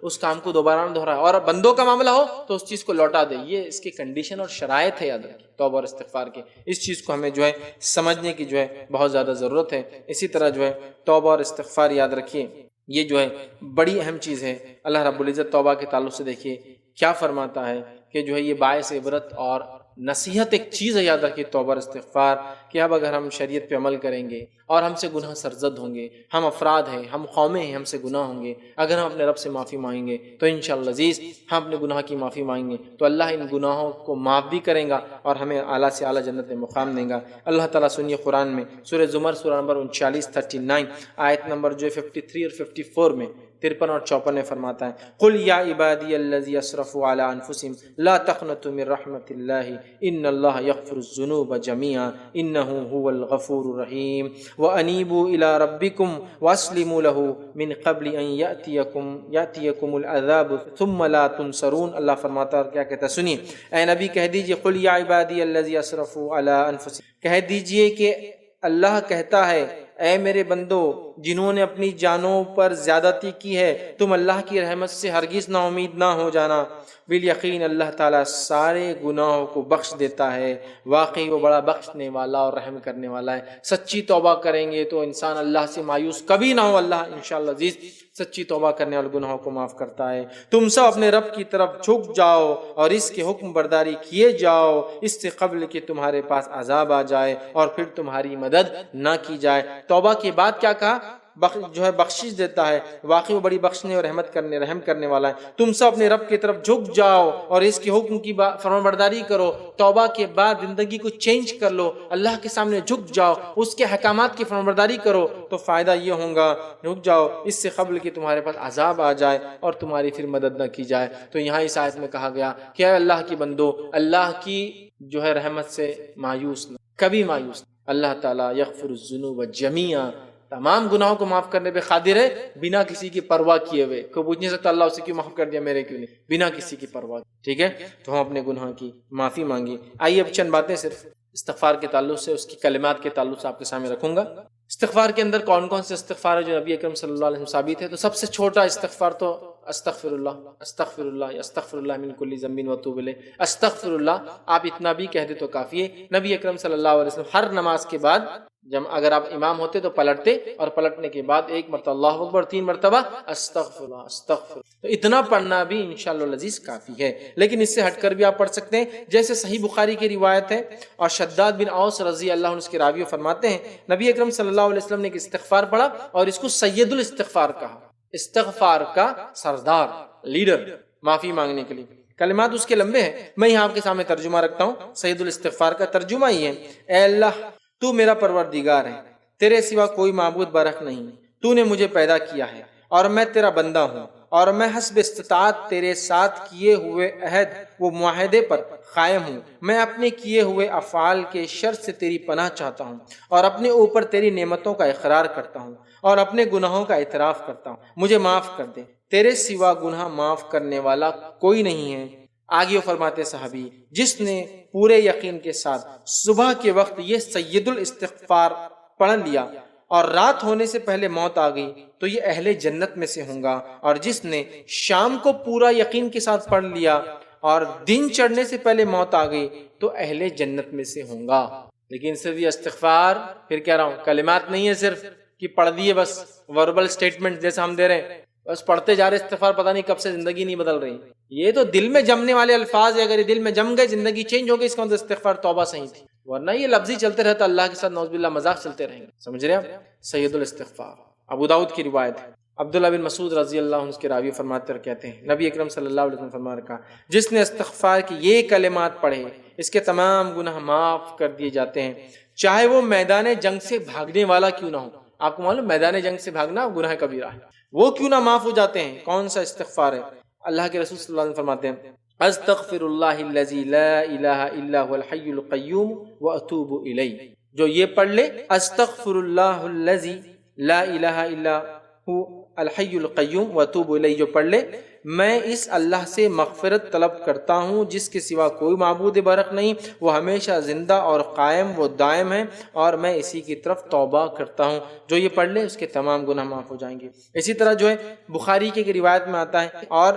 اس کام کو دوبارہ نہ دہرائے، اور بندوں کا معاملہ ہو تو اس چیز کو لوٹا دے۔ یہ اس کی کنڈیشن اور شرائط ہے، یاد رکھیں توبہ اور استغفار کے۔ اس چیز کو ہمیں جو ہے سمجھنے کی جو ہے بہت زیادہ ضرورت ہے۔ اسی طرح جو ہے توبہ اور استغفار یاد رکھیے، یہ جو ہے بڑی اہم چیز ہے۔ اللہ رب العزت توبہ کے تعلق سے دیکھیے کیا فرماتا ہے کہ جو ہے یہ باعث عبرت اور نصیحت ایک چیز ہے، یاد رکھیے توبہ اور استغفار، کہ اب اگر ہم شریعت پہ عمل کریں گے اور ہم سے گناہ سرزد ہوں گے، ہم افراد ہیں، ہم قومیں ہیں، ہم سے گناہ ہوں گے، اگر ہم اپنے رب سے معافی مانگیں گے تو انشاءاللہ عزیز ہم اپنے گناہ کی معافی مانگیں گے تو اللہ ان گناہوں کو معاف بھی کرے گا اور ہمیں اعلیٰ سے اعلیٰ جنت میں مقام دے گا۔ اللہ تعالیٰ سنیے قرآن میں سورہ زمر سورہ نمبر 39 آیت نمبر جو ہے 53 اور 54 میں 53 اور 54 میں فرماتا ہے، قل یا عبادی الذی اسرفوا علی انفسہم لا تقنطوا من رحمت اللہ ان اللہ یغفر الذنوب جميعا انہ هو الغفور الرحیم وانیبوا الی ربکم واسلموا له من قبل ان یأتیکم العذاب ثم لا تنصرون۔ اللہ فرماتا ہے، کیا کہتا ہے سنیے، اے نبی کہہ دیجئے قل یا عبادی الذی اسرفوا علی انفسہم، کہہ دیجئے کہ اللہ کہتا ہے اے میرے بندو جنہوں نے اپنی جانوں پر زیادتی کی ہے، تم اللہ کی رحمت سے ہرگز نا امید نہ ہو جانا، بالیقین اللہ تعالیٰ سارے گناہوں کو بخش دیتا ہے، واقعی وہ بڑا بخشنے والا اور رحم کرنے والا ہے۔ سچی توبہ کریں گے تو انسان اللہ سے مایوس کبھی نہ ہو، اللہ انشاءاللہ عزیز سچی توبہ کرنے والے گناہوں کو معاف کرتا ہے۔ تم سب اپنے رب کی طرف جھک جاؤ اور اس کے حکم برداری کیے جاؤ اس سے قبل کہ تمہارے پاس عذاب آ جائے اور پھر تمہاری مدد نہ کی جائے۔ توبہ کے بعد کیا کہا؟ جو ہے بخشش دیتا ہے، واقعی وہ بڑی بخشنے اور رحم کرنے والا ہے۔ تم سب اپنے رب کی طرف جھک جاؤ اور اس کے حکم کی فرمانبرداری کرو۔ توبہ کے بعد زندگی کو چینج کر لو، اللہ کے سامنے جھک جاؤ، اس کے احکامات کی فرمانبرداری کرو تو فائدہ یہ ہوگا، رک جاؤ اس سے قبل کہ تمہارے پاس عذاب آ جائے اور تمہاری پھر مدد نہ کی جائے۔ تو یہاں اس آیت میں کہا گیا کہ اے اللہ کی بندو، اللہ کی جو ہے رحمت سے مایوس نہ، کبھی مایوس نہ۔ اللہ تعالیٰ یغفر الذنوب جميعا، تمام گناہوں کو معاف کرنے پہ قادر ہے، بنا کسی کی پرواہ کیے ہوئے۔ کوئی پوچھ نہیں سکتا اللہ اسے کیوں معاف کر دیا، میرے کیوں نہیں، بنا کسی کی پرواہ۔ ٹھیک ہے، تو ہم اپنے گناہ کی معافی مانگی۔ آئیے اب چند باتیں صرف استغفار کے تعلق سے، اس کی کلمات کے تعلق سے آپ کے سامنے رکھوں گا۔ استغفار کے اندر کون کون سے استغفار ہے جو نبی اکرم صلی اللہ علیہ وسلم ثابت ہے؟ تو سب سے چھوٹا استغفار تو استغفر اللہ استغفر اللہ استغفر اللہ من کل ذنب واتوب الیہ، استغفر اللہ آپ اتنا بھی کہہ دے تو کافی ہے۔ نبی اکرم صلی اللہ علیہ وسلم ہر نماز کے بعد جب اگر آپ امام ہوتے تو پلٹتے، اور پلٹنے کے بعد ایک مرتبہ اللہ اکبر، 3 مرتبہ استغفر اللہ استغفر، تو اتنا پڑھنا بھی انشاءاللہ العزیز کافی ہے۔ لیکن اس سے ہٹ کر بھی آپ پڑھ سکتے ہیں، جیسے صحیح بخاری کی روایت ہے، اور شداد بن اوس رضی اللہ عنہ اس کے راوی فرماتے ہیں نبی اکرم صلی اللہ علیہ وسلم نے ایک استغفار پڑھا اور اس کو سید الاستغفار کہا، استغفار کا سردار، لیڈر، معافی مانگنے کے لیے۔ کلمات اس کے لمبے ہیں، میں یہاں آپ کے سامنے ترجمہ رکھتا ہوں۔ سید الاستغفار کا ترجمہ یہ ہے، اے اللہ تو میرا پروردگار ہے، تیرے سوا کوئی معبود برحق نہیں، تو نے مجھے پیدا کیا ہے اور میں تیرا بندہ ہوں، اور میں حسب استطاعت تیرے ساتھ کیے ہوئے عہد و معاہدے پر قائم ہوں۔ میں اپنے کیے ہوئے افعال کے شر سے تیری پناہ چاہتا ہوں، اور اپنے اوپر تیری نعمتوں کا اقرار کرتا ہوں، اور اپنے گناہوں کا اعتراف کرتا ہوں، مجھے معاف کر دے، تیرے سوا گناہ معاف کرنے والا کوئی نہیں ہے۔ آگے وہ فرماتے صحابی، جس نے پورے یقین کے ساتھ صبح کے وقت یہ سید الاستغفار پڑھ لیا اور رات ہونے سے پہلے موت آ گئی تو یہ اہل جنت میں سے ہوں گا، اور جس نے شام کو پورا یقین کے ساتھ پڑھ لیا اور دن چڑھنے سے پہلے موت آ گئی تو اہل جنت میں سے ہوں گا۔ لیکن صرف یہ استغفار، پھر کہہ رہا ہوں کلمات نہیں ہے صرف کہ پڑھ دیے بس، وربل سٹیٹمنٹ جیسے ہم دے رہے ہیں، بس پڑھتے جا رہے استغفار، پتہ نہیں کب سے زندگی نہیں بدل رہی۔ یہ تو دل میں جمنے والے الفاظ ہے، اگر یہ دل میں جم گئے زندگی چینج ہو گئی، اس کا مطلب استغفار توبہ صحیح تھی، ورنہ یہ لفظی چلتے رہتا اللہ کے ساتھ نعوذ باللہ مذاق چلتے رہیں گے۔ سمجھ رہے ہیں آپ؟ سید الاستغفار ابو داؤد کی روایت ہے، عبداللہ بن مسعود رضی اللہ عنہ اس کے راوی فرماتے اور کہتے ہیں نبی اکرم صلی اللہ علیہ وسلم فرما رکھا، جس نے استغفار کی یہ کلمات پڑھے اس کے تمام گناہ معاف کر دیے جاتے ہیں، چاہے وہ میدان جنگ سے بھاگنے والا کیوں نہ ہو۔ آپ کو معلوم میدان جنگ سے بھاگنا گناہ کبیرہ ہے، وہ کیوں نہ معاف ہو جاتے ہیں۔ کون سا استغفار ہے؟ اللہ کے رسول صلی اللہ علیہ وسلم فرماتے ہیں استغفر اللہ الذی لا الہ الا هو الحی القیوم واتوب الیہ، جو یہ پڑھ لے استغفر اللہ الذی لا الہ الا هو الحی القیوم واتوب الیہ، جو پڑھ لے میں اس اللہ سے مغفرت طلب کرتا ہوں جس کے سوا کوئی معبود برحق نہیں، وہ ہمیشہ زندہ اور قائم و دائم ہے، اور میں اسی کی طرف توبہ کرتا ہوں، جو یہ پڑھ لے اس کے تمام گناہ معاف ہو جائیں گے۔ اسی طرح جو ہے بخاری کی روایت میں آتا ہے، اور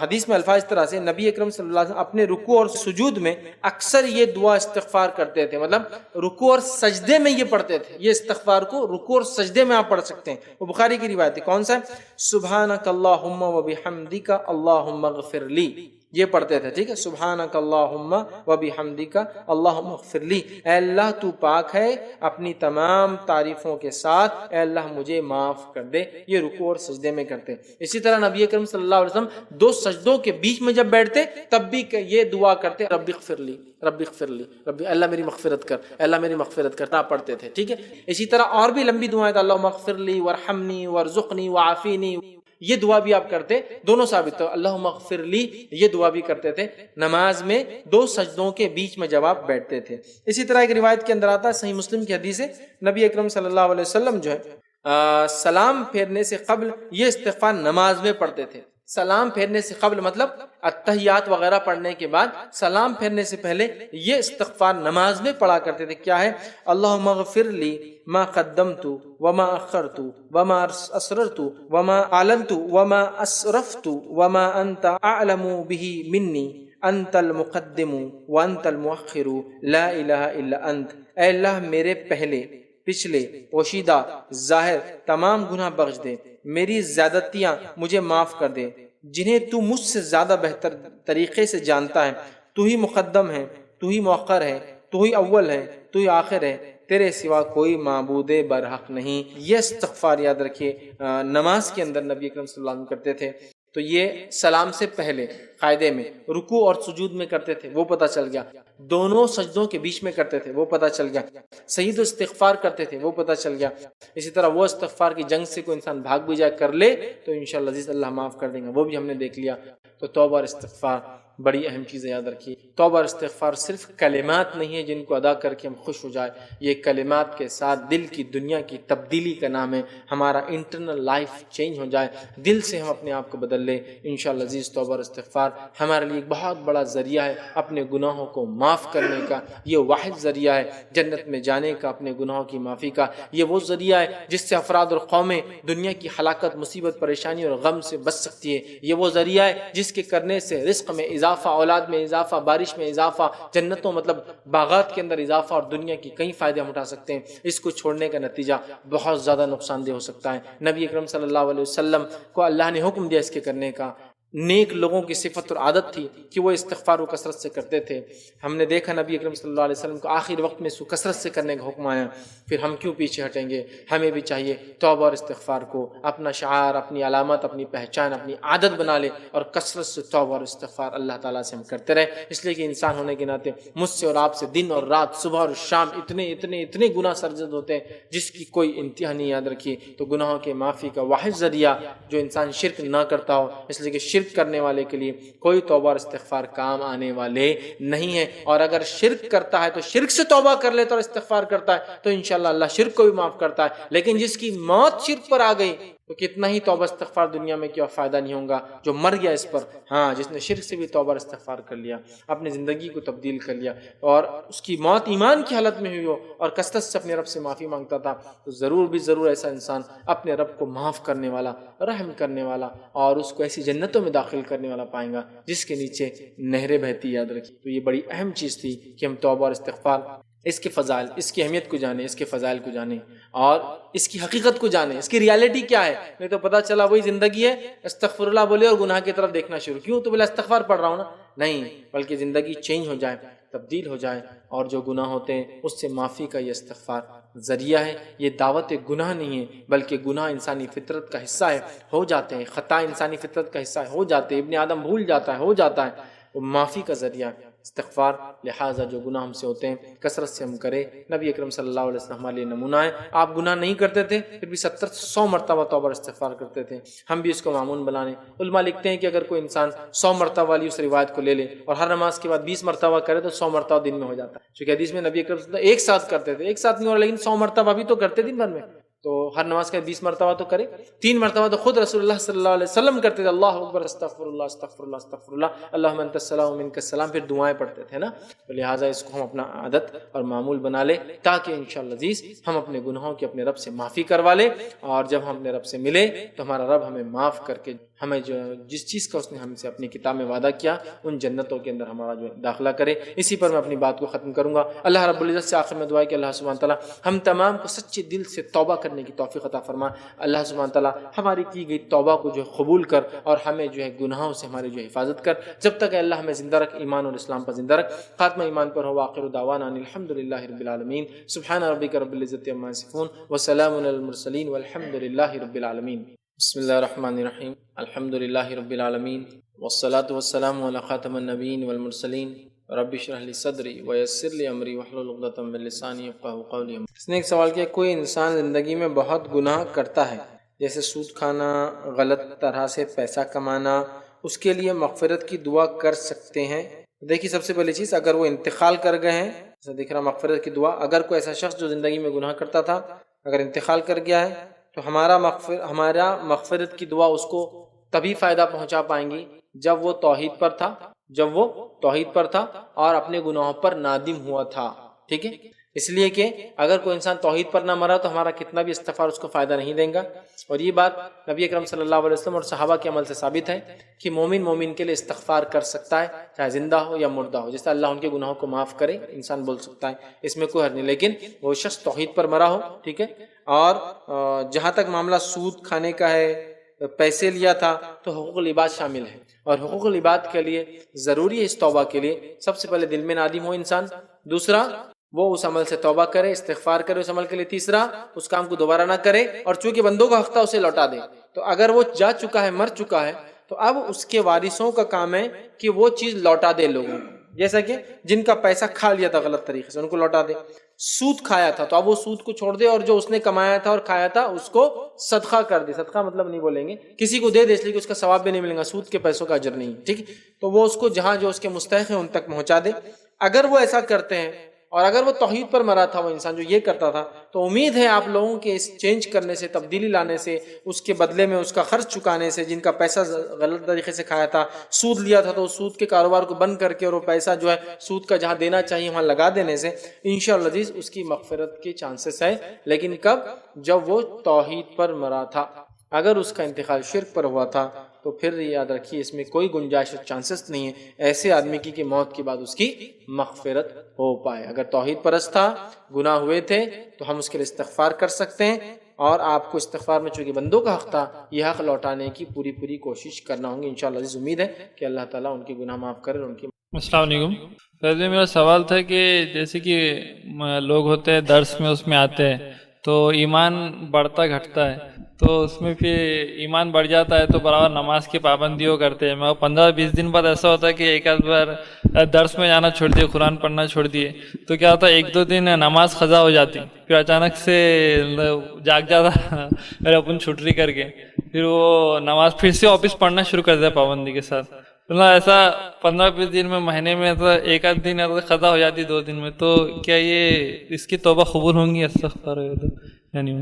حدیث میں الفاظ اس طرح سے نبی اکرم صلی اللہ علیہ وسلم اپنے رکوع اور سجود میں اکثر یہ دعا استغفار کرتے تھے، مطلب رکوع اور سجدے میں یہ پڑھتے تھے، یہ استغفار کو رکوع اور سجدے میں آپ پڑھ سکتے ہیں۔ وہ بخاری کی روایت ہے، کون سا ہے؟ سبحانک اللہم وبحمدک اللہم اغفر لی، یہ پڑھتے تھے، ٹھیک ہے، سبحانک اللہم وبحمدک اللہم اغفر لی، اے اللہ تو پاک ہے اپنی تمام تعریفوں کے ساتھ، اے اللہ مجھے معاف کر دے، یہ رکوع اور سجدے میں کرتے۔ اسی طرح نبی اکرم صلی اللہ علیہ وسلم 2 سجدوں کے بیچ میں جب بیٹھتے تب بھی یہ دعا کرتے، رب اغفر لی رب اغفر لی، رب اللہ میری مغفرت کر، اللہ میری مغفرت کرنا پڑھتے تھے، ٹھیک ہے۔ اسی طرح اور بھی لمبی دعائیں، اللہم اغفر لی وارحمنی وارزقنی وعافینی، یہ دعا بھی آپ کرتے، دونوں ثابت ہو، اللہم اغفر لی یہ دعا بھی کرتے تھے نماز میں 2 سجدوں کے بیچ میں جب آپ بیٹھتے تھے۔ اسی طرح ایک روایت کے اندر آتا ہے، صحیح مسلم کی حدیث ہے، نبی اکرم صلی اللہ علیہ وسلم جو ہے سلام پھیرنے سے قبل یہ استغفار نماز میں پڑھتے تھے۔ سلام پھیرنے سے قبل مطلب التحیات وغیرہ پڑھنے کے بعد سلام پھیرنے سے پہلے یہ استغفار نماز میں پڑھا کرتے تھے، کیا ہے؟ اللہم اغفر لی ما قدمت وما اخرت وما اسررت وما اعلنت وما اسرفت وما انت اعلم به منی انت المقدم وانت المؤخر لا الہ الا انت، اے اللہ میرے پہلے پچھلے پوشیدہ ظاہر تمام گناہ بخش دے، میری زیادتیاں مجھے معاف کر دے، جنہیں تو مجھ سے زیادہ بہتر طریقے سے جانتا ہے، تو ہی مقدم ہے، تو ہی مؤخر ہے، تو ہی اول ہے، تو ہی آخر ہے، تیرے سوا کوئی معبود برحق نہیں۔ یہ استغفار یاد رکھیے نماز کے اندر نبی اکرم صلی اللہ علیہ وسلم کرتے تھے، تو یہ سلام سے پہلے قاعدے میں رکوع اور سجود میں کرتے تھے، وہ پتہ چل گیا، دونوں سجدوں کے بیچ میں کرتے تھے، وہ پتہ چل گیا، سید استغفار کرتے تھے، وہ پتہ چل گیا۔ اسی طرح وہ استغفار کی جنگ سے کوئی انسان بھاگ بھی جائے کر لے تو انشاءاللہ عزیز اللہ معاف کر دیں گے، وہ بھی ہم نے دیکھ لیا۔ تو توبہ اور استغفار بڑی اہم چیز یاد رکھیے، توبہ اور استغفار صرف کلمات نہیں ہے جن کو ادا کر کے ہم خوش ہو جائے، یہ کلمات کے ساتھ دل کی دنیا کی تبدیلی کا نام ہے، ہمارا انٹرنل لائف چینج ہو جائے، دل سے ہم اپنے آپ کو بدل لیں۔ انشاءاللہ عزیز توبہ اور استغفار ہمارے لیے ایک بہت بڑا ذریعہ ہے اپنے گناہوں کو معاف کرنے کا، یہ واحد ذریعہ ہے جنت میں جانے کا، اپنے گناہوں کی معافی کا، یہ وہ ذریعہ ہے جس سے افراد اور قومیں دنیا کی ہلاکت، مصیبت، پریشانی اور غم سے بچ سکتی ہے، یہ وہ ذریعہ ہے جس کے کرنے سے رزق میں اضافہ، اولاد میں اضافہ، بارش میں اضافہ، جنتوں مطلب باغات کے اندر اضافہ، اور دنیا کی کئی فائدے ہم اٹھا سکتے ہیں۔ اس کو چھوڑنے کا نتیجہ بہت زیادہ نقصان دہ ہو سکتا ہے۔ نبی اکرم صلی اللہ علیہ وسلم کو اللہ نے حکم دیا اس کے کرنے کا۔ نیک لوگوں کی صفت اور عادت تھی کہ وہ استغفار و کثرت سے کرتے تھے۔ ہم نے دیکھا نبی اکرم صلی اللہ علیہ وسلم کو آخر وقت میں اس کو کثرت سے کرنے کا حکم آیا، پھر ہم کیوں پیچھے ہٹیں گے؟ ہمیں بھی چاہیے توبہ اور استغفار کو اپنا شعار، اپنی علامت، اپنی پہچان، اپنی عادت بنا لے، اور کثرت سے توبہ اور استغفار اللہ تعالیٰ سے ہم کرتے رہیں، اس لیے کہ انسان ہونے کے ناطے مجھ سے اور آپ سے دن اور رات، صبح اور شام اتنے گناہ سرزد ہوتے ہیں جس کی کوئی انتہا نہیں۔ یاد رکھیے تو گناہوں کے معافی کا واحد ذریعہ جو انسان شرک نہ کرتا ہو، اس لیے کہ شرک کرنے والے کے لیے کوئی توبہ اور استغفار کام آنے والے نہیں ہے، اور اگر شرک کرتا ہے تو شرک سے توبہ کر لیتا اور استغفار کرتا ہے تو انشاءاللہ اللہ شرک کو بھی معاف کرتا ہے، لیکن جس کی موت شرک پر آ گئی تو کتنا ہی توبہ استغفار دنیا میں کیا فائدہ نہیں ہوگا، جو مر گیا اس پر۔ ہاں، جس نے شرک سے بھی توبہ استغفار کر لیا، اپنی زندگی کو تبدیل کر لیا، اور اس کی موت ایمان کی حالت میں ہوئی ہو اور کثرت سے اپنے رب سے معافی مانگتا تھا، تو ضرور بھی ضرور ایسا انسان اپنے رب کو معاف کرنے والا، رحم کرنے والا، اور اس کو ایسی جنتوں میں داخل کرنے والا پائیں گا جس کے نیچے نہریں بہتی۔ یاد رکھیے تو یہ بڑی اہم چیز تھی کہ ہم توبہ اور استغفار، اس کے فضائل، اس کی اہمیت کو جانیں، اس کے فضائل کو جانیں، اور اس کی حقیقت کو جانیں، اس کی ریالٹی کیا ہے۔ نہیں تو پتہ چلا وہی زندگی ہے، استغفر اللہ بولے اور گناہ کی طرف دیکھنا شروع، کیوں تو بولے استغفار پڑھ رہا ہوں نا، نہیں، بلکہ زندگی چینج ہو جائے، تبدیل ہو جائے، اور جو گناہ ہوتے ہیں اس سے معافی کا یہ استغفار ذریعہ ہے۔ یہ دعوت گناہ نہیں ہے، بلکہ گناہ انسانی فطرت کا حصہ ہے، ہو جاتے ہیں، خطا انسانی فطرت کا حصہ ہے، ہو جاتے ہیں، ابن آدم بھول جاتا ہے، ہو جاتا ہے، وہ معافی کا ذریعہ استغفار۔ لہٰذا جو گناہ ہم سے ہوتے ہیں کثرت سے ہم کریں۔ نبی اکرم صلی اللہ علیہ وسلم ہمارے لیے نمونہ ہے، آپ گناہ نہیں کرتے تھے پھر بھی 70-100 مرتبہ توبہ اور استغفار کرتے تھے، ہم بھی اس کو معمول بنانے۔ علماء لکھتے ہیں کہ اگر کوئی انسان 100 مرتبہ والی اس روایت کو لے لے اور ہر نماز کے بعد 20 مرتبہ کرے تو 100 مرتبہ دن میں ہو جاتا ہے، چونکہ حدیث میں نبی اکرم صلی اللہ علیہ وسلم ایک ساتھ کرتے تھے، ایک ساتھ نہیں ہو رہا لیکن 100 مرتبہ بھی تو کرتے دن بھر میں، تو ہر نماز کا 20 مرتبہ تو کرے، 3 مرتبہ تو خود رسول اللہ صلی اللہ علیہ وسلم کرتے تھے، اللہ اکبر، استغفر اللہ استغفر اللہ استغفر اللہ، اللہم انت السلام ومنک السلام، پھر دعائیں پڑھتے تھے نا۔ تو لہٰذا اس کو ہم اپنا عادت اور معمول بنا لے، تاکہ انشاءاللہ عزیز ہم اپنے گناہوں کی اپنے رب سے معافی کروا لے، اور جب ہم اپنے رب سے ملے تو ہمارا رب ہمیں معاف کر کے ہمیں جس چیز کا اس نے ہم سے اپنی کتاب میں وعدہ کیا ان جنتوں کے اندر ہمارا جو داخلہ کرے۔ اسی پر میں اپنی بات کو ختم کروں گا۔ اللہ رب العزت سے آخر میں دعا ہے کہ اللہ سبحانہ تعالیٰ ہم تمام کو سچے دل سے توبہ کرنے کی توفیق عطا فرما۔ اللہ سبحانہ تعالیٰ ہماری کی گئی توبہ کو جو قبول کر، اور ہمیں جو ہے گناہوں سے ہماری جو حفاظت کر، جب تک اللہ ہمیں زندہ رکھ، ایمان اور اسلام پر زندہ رکھ، خاتمہ ایمان پر ہو۔ وآخر دعوانا ان الحمد للہ رب العالمین، سبحان ربک رب العزت عما یصفون وسلام علی المرسلین والحمد للہ رب العالمین۔ بسم اللہ الرحمن الرحیم، الحمد للہ رب العالمین، والصلاة والسلام علی خاتم النبیین والمرسلین، رب اشرح لی صدری ویسر لی امری واحلل عقدۃ من لسانی یفقہوا قولی۔ اس نے ایک سوال کیا، کوئی انسان زندگی میں بہت گناہ کرتا ہے، جیسے سود کھانا، غلط طرح سے پیسہ کمانا، اس کے لیے مغفرت کی دعا کر سکتے ہیں؟ دیکھیے سب سے پہلی چیز، اگر وہ انتقال کر گئے ہیں، جیسے دیکھ رہا مغفرت کی دعا، اگر کوئی ایسا شخص جو زندگی میں گناہ کرتا تھا اگر انتقال کر گیا ہے تو ہمارا مغفرت کی دعا اس کو تبھی فائدہ پہنچا پائیں گی جب وہ توحید پر تھا اور اپنے گناہوں پر نادم ہوا تھا، ٹھیک ہے؟ اس لیے کہ اگر کوئی انسان توحید پر نہ مرا تو ہمارا کتنا بھی استغفار اس کو فائدہ نہیں دیں گا۔ اور یہ بات نبی اکرم صلی اللہ علیہ وسلم اور صحابہ کے عمل سے ثابت ہے کہ مومن کے لیے استغفار کر سکتا ہے، چاہے زندہ ہو یا مردہ ہو، جیسے اللہ ان کے گناہوں کو معاف کرے انسان بول سکتا ہے، اس میں کوئی حرج نہیں، لیکن وہ شخص توحید پر مرا ہو، ٹھیک ہے؟ اور جہاں تک معاملہ سود کھانے کا ہے، پیسے لیا تھا، تو حقوق العباد شامل ہے، اور حقوق العباد کے لیے ضروری ہے اس توبہ کے لیے سب سے پہلے دل میں نادم ہو انسان، دوسرا وہ اس عمل سے توبہ کرے، استغفار کرے اس عمل کے لیے، تیسرا اس کام کو دوبارہ نہ کرے، اور چونکہ بندوں کا حق تھا اسے لوٹا دے۔ تو اگر وہ جا چکا ہے، مر چکا ہے، تو اب اس کے وارثوں کا کام ہے کہ وہ چیز لوٹا دے لوگوں کو، جیسا کہ جن کا پیسہ کھا لیا تھا غلط طریقے سے ان کو لوٹا دے، سود کھایا تھا تو اب وہ سود کو چھوڑ دے اور جو اس نے کمایا تھا اور کھایا تھا اس کو صدقہ کر دے. صدقہ مطلب نہیں بولیں گے، کسی کو دے دے اس لیے کہ اس کا ثواب بھی نہیں ملے گا، سود کے پیسوں کا اجر نہیں. ٹھیک، تو وہ اس کو جہاں جو اس کے مستحق ہیں ان تک پہنچا دے. اگر وہ ایسا کرتے ہیں اور اگر وہ توحید پر مرا تھا وہ انسان جو یہ کرتا تھا، تو امید ہے آپ لوگوں کے اس چینج کرنے سے، تبدیلی لانے سے، اس کے بدلے میں اس کا خرچ چکانے سے، جن کا پیسہ غلط طریقے سے کھایا تھا، سود لیا تھا تو اس سود کے کاروبار کو بند کر کے اور وہ پیسہ جو ہے سود کا جہاں دینا چاہیے وہاں لگا دینے سے انشاءاللہ عزیز اس کی مغفرت کے چانسز ہے. لیکن کب؟ جب وہ توحید پر مرا تھا. اگر اس کا انتقال شرک پر ہوا تھا تو پھر یاد رکھیے اس میں کوئی گنجائش چانسز نہیں ہے ایسے آدمی کی کہ موت کے بعد اس کی مغفرت ہو پائے. اگر توحید پرست تھا، گناہ ہوئے تھے، تو ہم اس کے لیے استغفار کر سکتے ہیں، اور آپ کو استغفار میں چونکہ بندوں کا حق تھا یہ حق لوٹانے کی پوری کوشش کرنا ہوں گی. انشاءاللہ عزیز امید ہے کہ اللہ تعالیٰ ان کی گناہ معاف کرے اور ان کی. السلام علیکم. پہلے میرا سوال تھا کہ جیسے کہ لوگ ہوتے ہیں درس میں اس میں آتے ہیں تو ایمان بڑھتا گھٹتا ہے، تو اس میں پھر ایمان بڑھ جاتا ہے تو برابر نماز کی پابندیوں کرتے ہیں، مگر 15-20 دن بعد ایسا ہوتا ہے کہ ایک آدھ بار درس میں جانا چھوڑ دیے، قرآن پڑھنا چھوڑ دیے، تو کیا ہوتا ہے 1-2 دن نماز قضا ہو جاتی، پھر اچانک سے جاگ جاتا ارے اپن چھٹری کر کے پھر وہ نماز پھر سے واپس پڑھنا شروع کر دیا پابندی کے ساتھ. ایسا 15-20 دن میں، مہینے میں تو ایک آدھ دن قضا ہو جاتی 2 دن میں، تو کیا یہ اس کی توبہ قبول ہوں گی؟ استغفار یعنی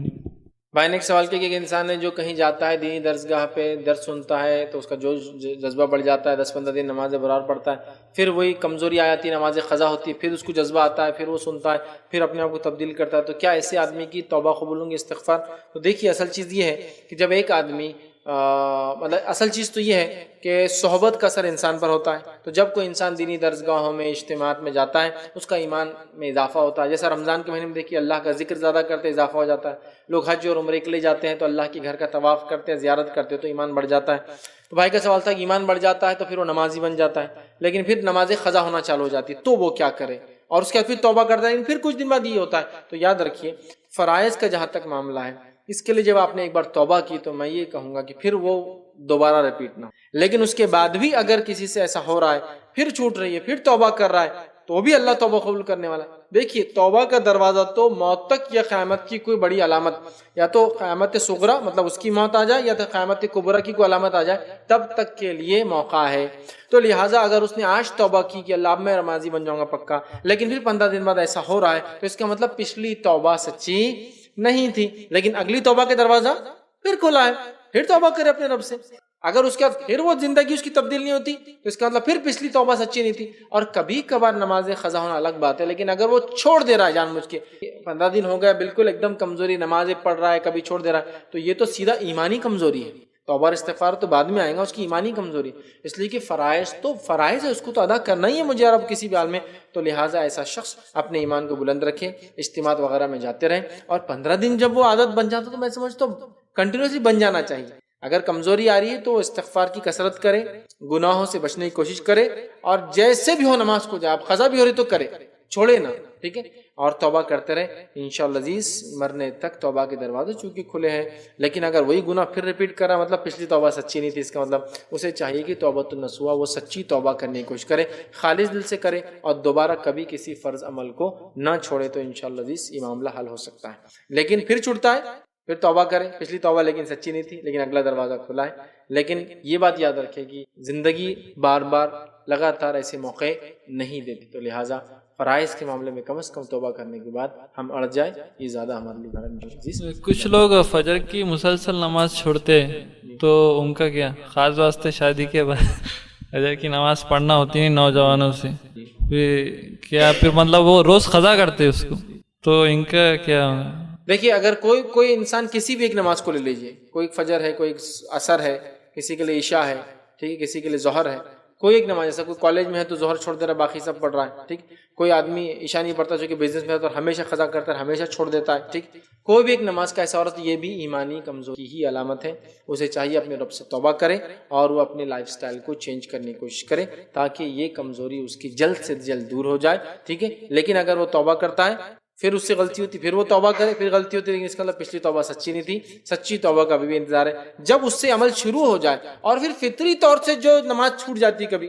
بھائی نے ایک سوال کیا کہ ایک انسان ہے جو کہیں جاتا ہے دینی درسگاہ پہ درس سنتا ہے تو اس کا جو جذبہ بڑھ جاتا ہے، 10-15 دن نماز برابر پڑھتا ہے، پھر وہی کمزوری آ جاتی ہے، نماز قضا ہوتی ہے، پھر اس کو جذبہ آتا ہے، پھر وہ سنتا ہے، پھر اپنے آپ کو تبدیل کرتا ہے، تو کیا ایسے آدمی کی توبہ قبول ہوں گی استغفار؟ تو دیکھیے اصل چیز یہ ہے کہ جب ایک آدمی مطلب اصل چیز تو یہ ہے کہ صحبت کا اثر انسان پر ہوتا ہے. تو جب کوئی انسان دینی درسگاہوں میں اجتماعات میں جاتا ہے اس کا ایمان میں اضافہ ہوتا ہے. جیسا رمضان کے مہینے میں دیکھیے اللہ کا ذکر زیادہ کرتے اضافہ ہو جاتا ہے. لوگ حج اور عمرے کے لیے جاتے ہیں تو اللہ کے گھر کا طواف کرتے ہیں، زیارت کرتے ہیں تو ایمان بڑھ جاتا ہے. تو بھائی کا سوال تھا کہ ایمان بڑھ جاتا ہے تو پھر وہ نمازی بن جاتا ہے، لیکن پھر نماز قضا ہونا چالو ہو جاتی ہے تو وہ کیا کرے؟ اور اس کے بعد پھر توبہ کرتا ہے، لیکن پھر کچھ دن بعد یہ ہوتا ہے. تو یاد رکھیے فرائض کا جہاں تک معاملہ ہے اس کے لیے جب آپ نے ایک بار توبہ کی تو میں یہ کہوں گا کہ پھر وہ دوبارہ ریپیٹ نہ. لیکن اس کے بعد بھی اگر کسی سے ایسا ہو رہا ہے، پھر چھوٹ رہی ہے، پھر توبہ کر رہا ہے، تو بھی اللہ توبہ قبول کرنے والا ہے. دیکھیے توبہ کا دروازہ تو موت تک یا قیامت کی کوئی بڑی علامت، یا تو قیامت صغریٰ مطلب اس کی موت آ جائے یا تو قیامت کبریٰ کی کوئی علامت آ جائے، تب تک کے لیے موقع ہے. تو لہٰذا اگر اس نے آج توبہ کی کہ اللہ اب میں نمازی بن جاؤں گا پکا، لیکن پھر 15 دن بعد ایسا ہو رہا ہے تو اس کا مطلب پچھلی توبہ سچی نہیں تھی، لیکن اگلی توبہ کے دروازہ پھر کھلا ہے، پھر توبہ کرے اپنے رب سے. اگر اس کے بعد پھر وہ زندگی اس کی تبدیل نہیں ہوتی تو اس کا مطلب پھر پچھلی توبہ سچی نہیں تھی. اور کبھی کبھار نماز قضا ہونا الگ بات ہے، لیکن اگر وہ چھوڑ دے رہا ہے جان مجھ کے، 15 دن ہو گیا بالکل ایک دم کمزوری، نمازیں پڑھ رہا ہے کبھی چھوڑ دے رہا ہے، تو یہ تو سیدھا ایمانی کمزوری ہے. توبہ استغفار تو بعد میں آئے گا، اس کی ایمانی کمزوری، اس لیے کہ فرائض ہے، اس کو تو ادا کرنا ہی ہے مجھے اب کسی بھی حال میں. تو لہٰذا ایسا شخص اپنے ایمان کو بلند رکھے، اجتماعات وغیرہ میں جاتے رہیں، اور 15 دن جب وہ عادت بن جاتا تو میں سمجھتا ہوں کنٹینیوسلی بن جانا چاہیے. اگر کمزوری آ رہی ہے تو استغفار کی کثرت کرے، گناہوں سے بچنے کی کوشش کرے، اور جیسے بھی ہو نماز کو جائے، اب قضا بھی ہو رہی تو کرے، چھوڑے نہ، ٹھیک ہے، اور توبہ کرتے رہے. انشاءاللہ عزیز مرنے تک توبہ کے دروازے چونکہ کھلے ہیں. لیکن اگر وہی گناہ پھر ریپیٹ کر رہا مطلب پچھلی توبہ سچی نہیں تھی، اس کا مطلب اسے چاہیے کہ توبۃ النصوح وہ سچی توبہ کرنے کی کوشش کرے، خالص دل سے کرے، اور دوبارہ کبھی کسی فرض عمل کو نہ چھوڑے. تو انشاءاللہ عزیز یہ معاملہ حل ہو سکتا ہے. لیکن پھر چھوٹتا ہے، پھر توبہ کرے، پچھلی توبہ لیکن سچی نہیں تھی، لیکن اگلا دروازہ کھلا ہے. لیکن یہ بات یاد رکھے کہ زندگی بار بار لگاتار ایسے موقع نہیں دیتی، تو لہٰذا فرائض کے معاملے میں کم از کم توبہ کرنے کے بعد ہم اڑ جائیں، یہ زیادہ ہمارے لیے بہتر. کچھ لوگ فجر کی مسلسل نماز چھوڑتے تو ان کا کیا؟ خاص واسطے شادی کے بعد فجر کی نماز پڑھنا ہوتی نہیں نوجوانوں سے، پھر مطلب وہ روز قضا کرتے اس کو، تو ان کا کیا؟ دیکھیے اگر کوئی انسان کسی بھی ایک نماز کو لے لیجئے، کوئی فجر ہے، کوئی عصر ہے، کسی کے لیے عشاء ہے، ٹھیک ہے، کسی کے لیے ظہر ہے، کوئی ایک نماز. جیسا کوئی کالج میں ہے تو ظہر چھوڑ دے رہا ہے، باقی سب پڑھ رہا ہے، ٹھیک. کوئی آدمی عشاء نہیں پڑھتا جو کہ بزنس میں ہے تو ہمیشہ قضا کرتا ہے، ہمیشہ چھوڑ دیتا ہے، ٹھیک. کوئی بھی ایک نماز کا ایسا عورت، یہ بھی ایمانی کمزوری کی ہی علامت ہے. اسے چاہیے اپنے رب سے توبہ کرے اور وہ اپنے لائف سٹائل کو چینج کرنے کی کوشش کرے تاکہ یہ کمزوری اس کی جلد سے جلد دور ہو جائے، ٹھیک ہے. لیکن اگر وہ توبہ کرتا ہے پھر اس سے غلطی ہوتی، پھر وہ توبہ کرے، پھر غلطی ہوتی، لیکن اس کا مطلب پچھلی توبہ سچی نہیں تھی. سچی توبہ کا بھی انتظار ہے. جب اس سے عمل شروع ہو جائے اور پھر فطری طور سے جو نماز چھوٹ جاتی کبھی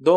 2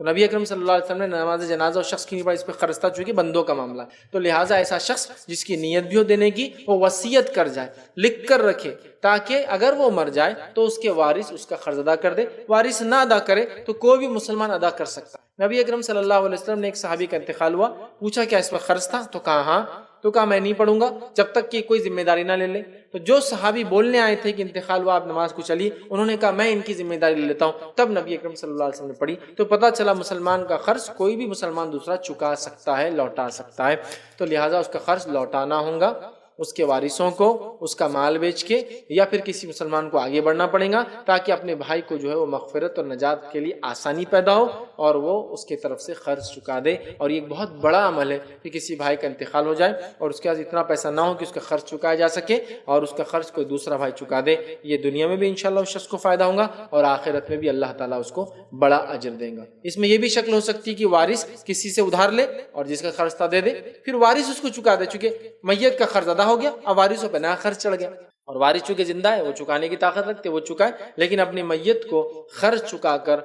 تو نبی اکرم صلی اللہ علیہ وسلم نے نماز جنازہ اس شخص کی نہیں پڑھی، اس پہ خرچ تھا چونکہ بندوں کا معاملہ ہے، تو لہٰذا ایسا شخص جس کی نیت بھی ہو دینے کی، وہ وصیت کر جائے، لکھ کر رکھے، تاکہ اگر وہ مر جائے تو اس کے وارث اس کا قرض ادا کر دے، وارث نہ ادا کرے تو کوئی بھی مسلمان ادا کر سکتا ہے۔ نبی اکرم صلی اللہ علیہ وسلم نے ایک صحابی کا انتقال ہوا، پوچھا کیا اس پر قرض تھا؟ تو کہا ہاں، تو کہا میں نہیں پڑھوں گا جب تک کہ کوئی ذمہ داری نہ لے لے۔ تو جو صحابی بولنے آئے تھے کہ انتقال ہوا آپ نماز کو چلیے، انہوں نے کہا میں ان کی ذمہ داری لے لیتا ہوں، تب نبی اکرم صلی اللہ علیہ وسلم نے پڑھی، تو پتہ چلا مسلمان کا قرض کوئی بھی مسلمان دوسرا چکا سکتا ہے، لوٹا سکتا ہے، تو لہٰذا اس کا قرض لوٹانا ہوگا، اس کے وارثوں کو اس کا مال بیچ کے یا پھر کسی مسلمان کو آگے بڑھنا پڑے گا، تاکہ اپنے بھائی کو جو ہے وہ مغفرت اور نجات کے لیے آسانی پیدا ہو اور وہ اس کی طرف سے قرض چکا دے۔ اور یہ ایک بہت بڑا عمل ہے کہ کسی بھائی کا انتقال ہو جائے اور اس کے پاس اتنا پیسہ نہ ہو کہ اس کا قرض چکایا جا سکے، اور اس کا قرض کوئی دوسرا بھائی چکا دے، یہ دنیا میں بھی انشاءاللہ اس شخص کو فائدہ ہوگا اور آخرت میں بھی اللہ تعالیٰ اس کو بڑا اجر دے گا۔ اس میں یہ بھی شکل ہو سکتی ہے کہ وارث کسی سے ادھار لے اور جس کا قرض تھا دے دے، پھر وارث اس کو چکا دے، چونکہ میت کا قرض ادا ہو گیا، اب وارثوں پہ نیا قرض چڑھ گیا، اور وارث چونکہ زندہ ہے وہ چکانے کی طاقت رکھتے وہ چکائے، لیکن اپنی میت کو قرض چکا کر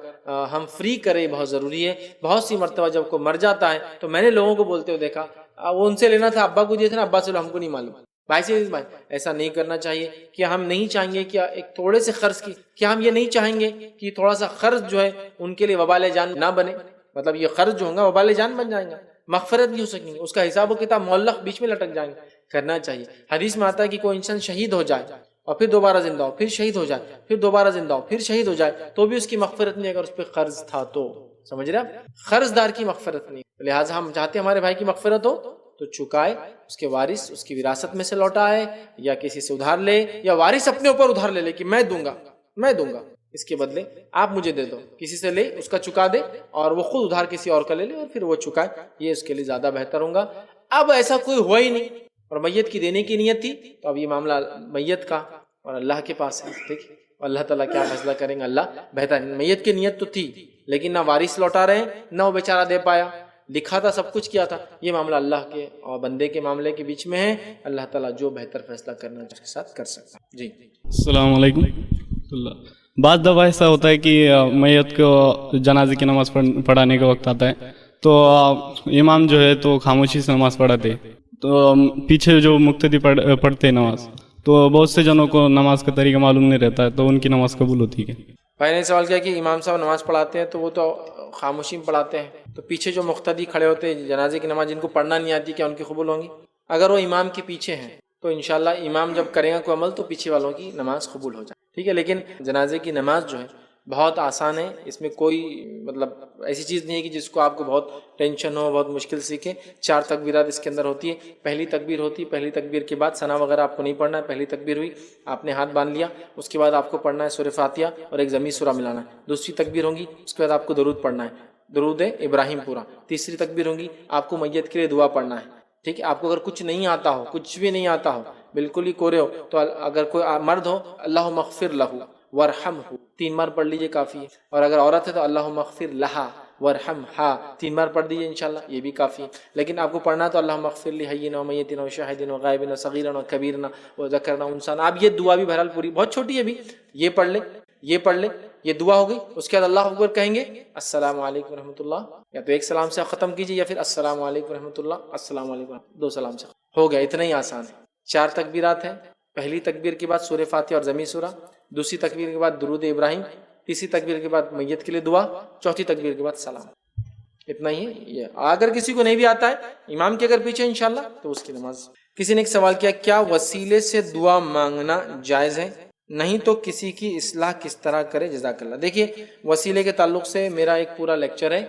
ہم فری کریں بہت ضروری ہے۔ بہت سی مرتبہ جب کوئی مر جاتا ہے تو میں نے لوگوں کو بولتے ہوئے دیکھا، وہ ان سے لینا تھا ابا کو دیے تھے نا، ابا سے لو ہم کو نہیں معلوم، بھائی سے بھائی ایسا نہیں کرنا چاہیے۔ کہ ہم نہیں چاہیں گے کہ ایک تھوڑے سے قرض کی، کیا ہم یہ نہیں چاہیں گے کہ تھوڑا سا قرض جو ہے ان کے لیے وبال جان نہ بنے، مطلب یہ قرض جو ہوگا وبال جان بن جائیں گا، مغفرت نہیں ہو سکیں گے، اس کا حساب و کتاب معلق بیچ میں لٹک جائیں گے۔ کرنا چاہیے۔ حدیث میں آتا ہے کہ کوئی انسان شہید ہو جائے اور پھر دوبارہ زندہ ہو، پھر شہید ہو جائے، پھر دوبارہ زندہ ہو، پھر شہید ہو جائے، تو بھی اس کی مغفرت نہیں اگر اس پہ قرض تھا تو، سمجھ رہے آپ؟ قرض دار کی مغفرت نہیں، لہٰذا ہم چاہتے ہیں ہمارے بھائی کی مغفرت ہو تو چکائے، اس کے وارث اس کی وراثت میں سے لوٹائے یا کسی سے ادھار لے، یا وارث اپنے اوپر ادھار لے لے کہ میں دوں گا، اس کے بدلے آپ مجھے دے دو، کسی سے لے اس کا چکا دے اور وہ خود ادھار کسی اور کا لے لے اور پھر وہ چکائے، یہ اس کے لیے زیادہ بہتر ہوگا۔ اب ایسا کوئی ہوا ہی نہیں اور میت کی دینے کی نیت تھی، تو اب یہ معاملہ میت کا اور اللہ کے پاس ہے، ٹھیک ہے، اللہ تعالیٰ کیا فیصلہ کریں گے اللہ بہتر۔ میت کی نیت تو تھی لیکن نہ وارث لوٹا رہے ہیں نہ وہ بیچارہ دے پایا، لکھا تھا سب کچھ کیا تھا، یہ معاملہ اللہ کے اور بندے کے معاملے کے بیچ میں ہے، اللہ تعالیٰ جو بہتر فیصلہ کرنا اس کے ساتھ کر سکتا ہے۔ جی السلام علیکم۔ بعض دفعہ ایسا ہوتا ہے کہ میت کو جنازے کی نماز پڑھانے کا وقت آتا ہے تو امام جو ہے تو خاموشی سے نماز پڑھاتے، تو پیچھے جو مقتدی پڑھتے ہیں نماز، تو بہت سے جنوں کو نماز کا طریقہ معلوم نہیں رہتا ہے، تو ان کی نماز قبول ہوتی ہے؟ بھائی نے سوال کیا کہ امام صاحب نماز پڑھاتے ہیں تو وہ تو خاموشی میں پڑھاتے ہیں، تو پیچھے جو مقتدی کھڑے ہوتے ہیں جنازے کی نماز جن کو پڑھنا نہیں آتی، کیا ان کی قبول ہوں گی؟ اگر وہ امام کے پیچھے ہیں تو انشاءاللہ امام جب کرے گا کوئی عمل تو پیچھے والوں کی نماز قبول ہو جائے، ٹھیک ہے۔ لیکن جنازے کی نماز جو ہے بہت آسان ہے، اس میں کوئی مطلب ایسی چیز نہیں ہے کہ جس کو آپ کو بہت ٹینشن ہو، بہت مشکل سیکھیں۔ 4 تکبیرات اس کے اندر ہوتی ہے، پہلی تکبیر ہوتی ہے، پہلی تکبیر کے بعد ثنا وغیرہ آپ کو نہیں پڑھنا ہے، پہلی تکبیر ہوئی آپ نے ہاتھ باندھ لیا، اس کے بعد آپ کو پڑھنا ہے سورہ فاتحہ اور ایک ضمی سورہ ملانا ہے، دوسری تکبیر ہوگی اس کے بعد آپ کو درود پڑھنا ہے، درود ابراہیم پورا، تیسری تکبیر ہوگی آپ کو میت کے لیے دعا پڑھنا ہے، ٹھیک ہے۔ آپ کو اگر کچھ نہیں آتا ہو، کچھ بھی نہیں آتا ہو، بالکل ہی کورے ہو، تو اگر کوئی مرد ہو اللہم اغفر لہ ورحمہ 3 بار پڑھ لیجئے کافی ہے، اور اگر عورت ہے تو اللہم اغفر لہا ورحمہا 3 بار پڑھ دیجئے انشاءاللہ، یہ بھی کافی ہے۔ لیکن آپ کو پڑھنا تو اللہم اغفر لحینا ومیتنا وشاہدنا وغائبنا وصغیرنا وکبیرنا وذکرنا وانثانا، آپ یہ دعا بھی بہرحال پوری بہت چھوٹی ہے بھی، یہ پڑھ لے، یہ دعا ہو گئی، اس کے بعد اللہ اکبر کہیں گے، السلام علیکم ورحمۃ اللہ، یا تو ایک سلام سے ختم کیجیے یا پھر السلام علیکم ورحمۃ اللہ، السلام علیکم، 2 سلام سے ہو گیا، اتنا ہی آسان ہے۔ 4 تکبیرات ہیں، پہلی تکبیر کے بعد سورہ فاتحہ اور ضمی سورہ، دوسری تکبیر کے بعد درود ابراہیم، تیسری تکبیر کے بعد میت کے لیے دعا، چوتھی تکبیر کے بعد سلام، اتنا ہی ہے یہ۔ اگر کسی کو نہیں بھی آتا ہے امام کے اگر پیچھے انشاءاللہ تو اس کی نماز۔ کسی نے ایک سوال کیا، کیا وسیلے سے دعا مانگنا جائز ہے؟ نہیں تو کسی کی اصلاح کس طرح کرے؟ جزاک اللہ۔ دیکھیے وسیلے کے تعلق سے میرا ایک پورا لیکچر ہے،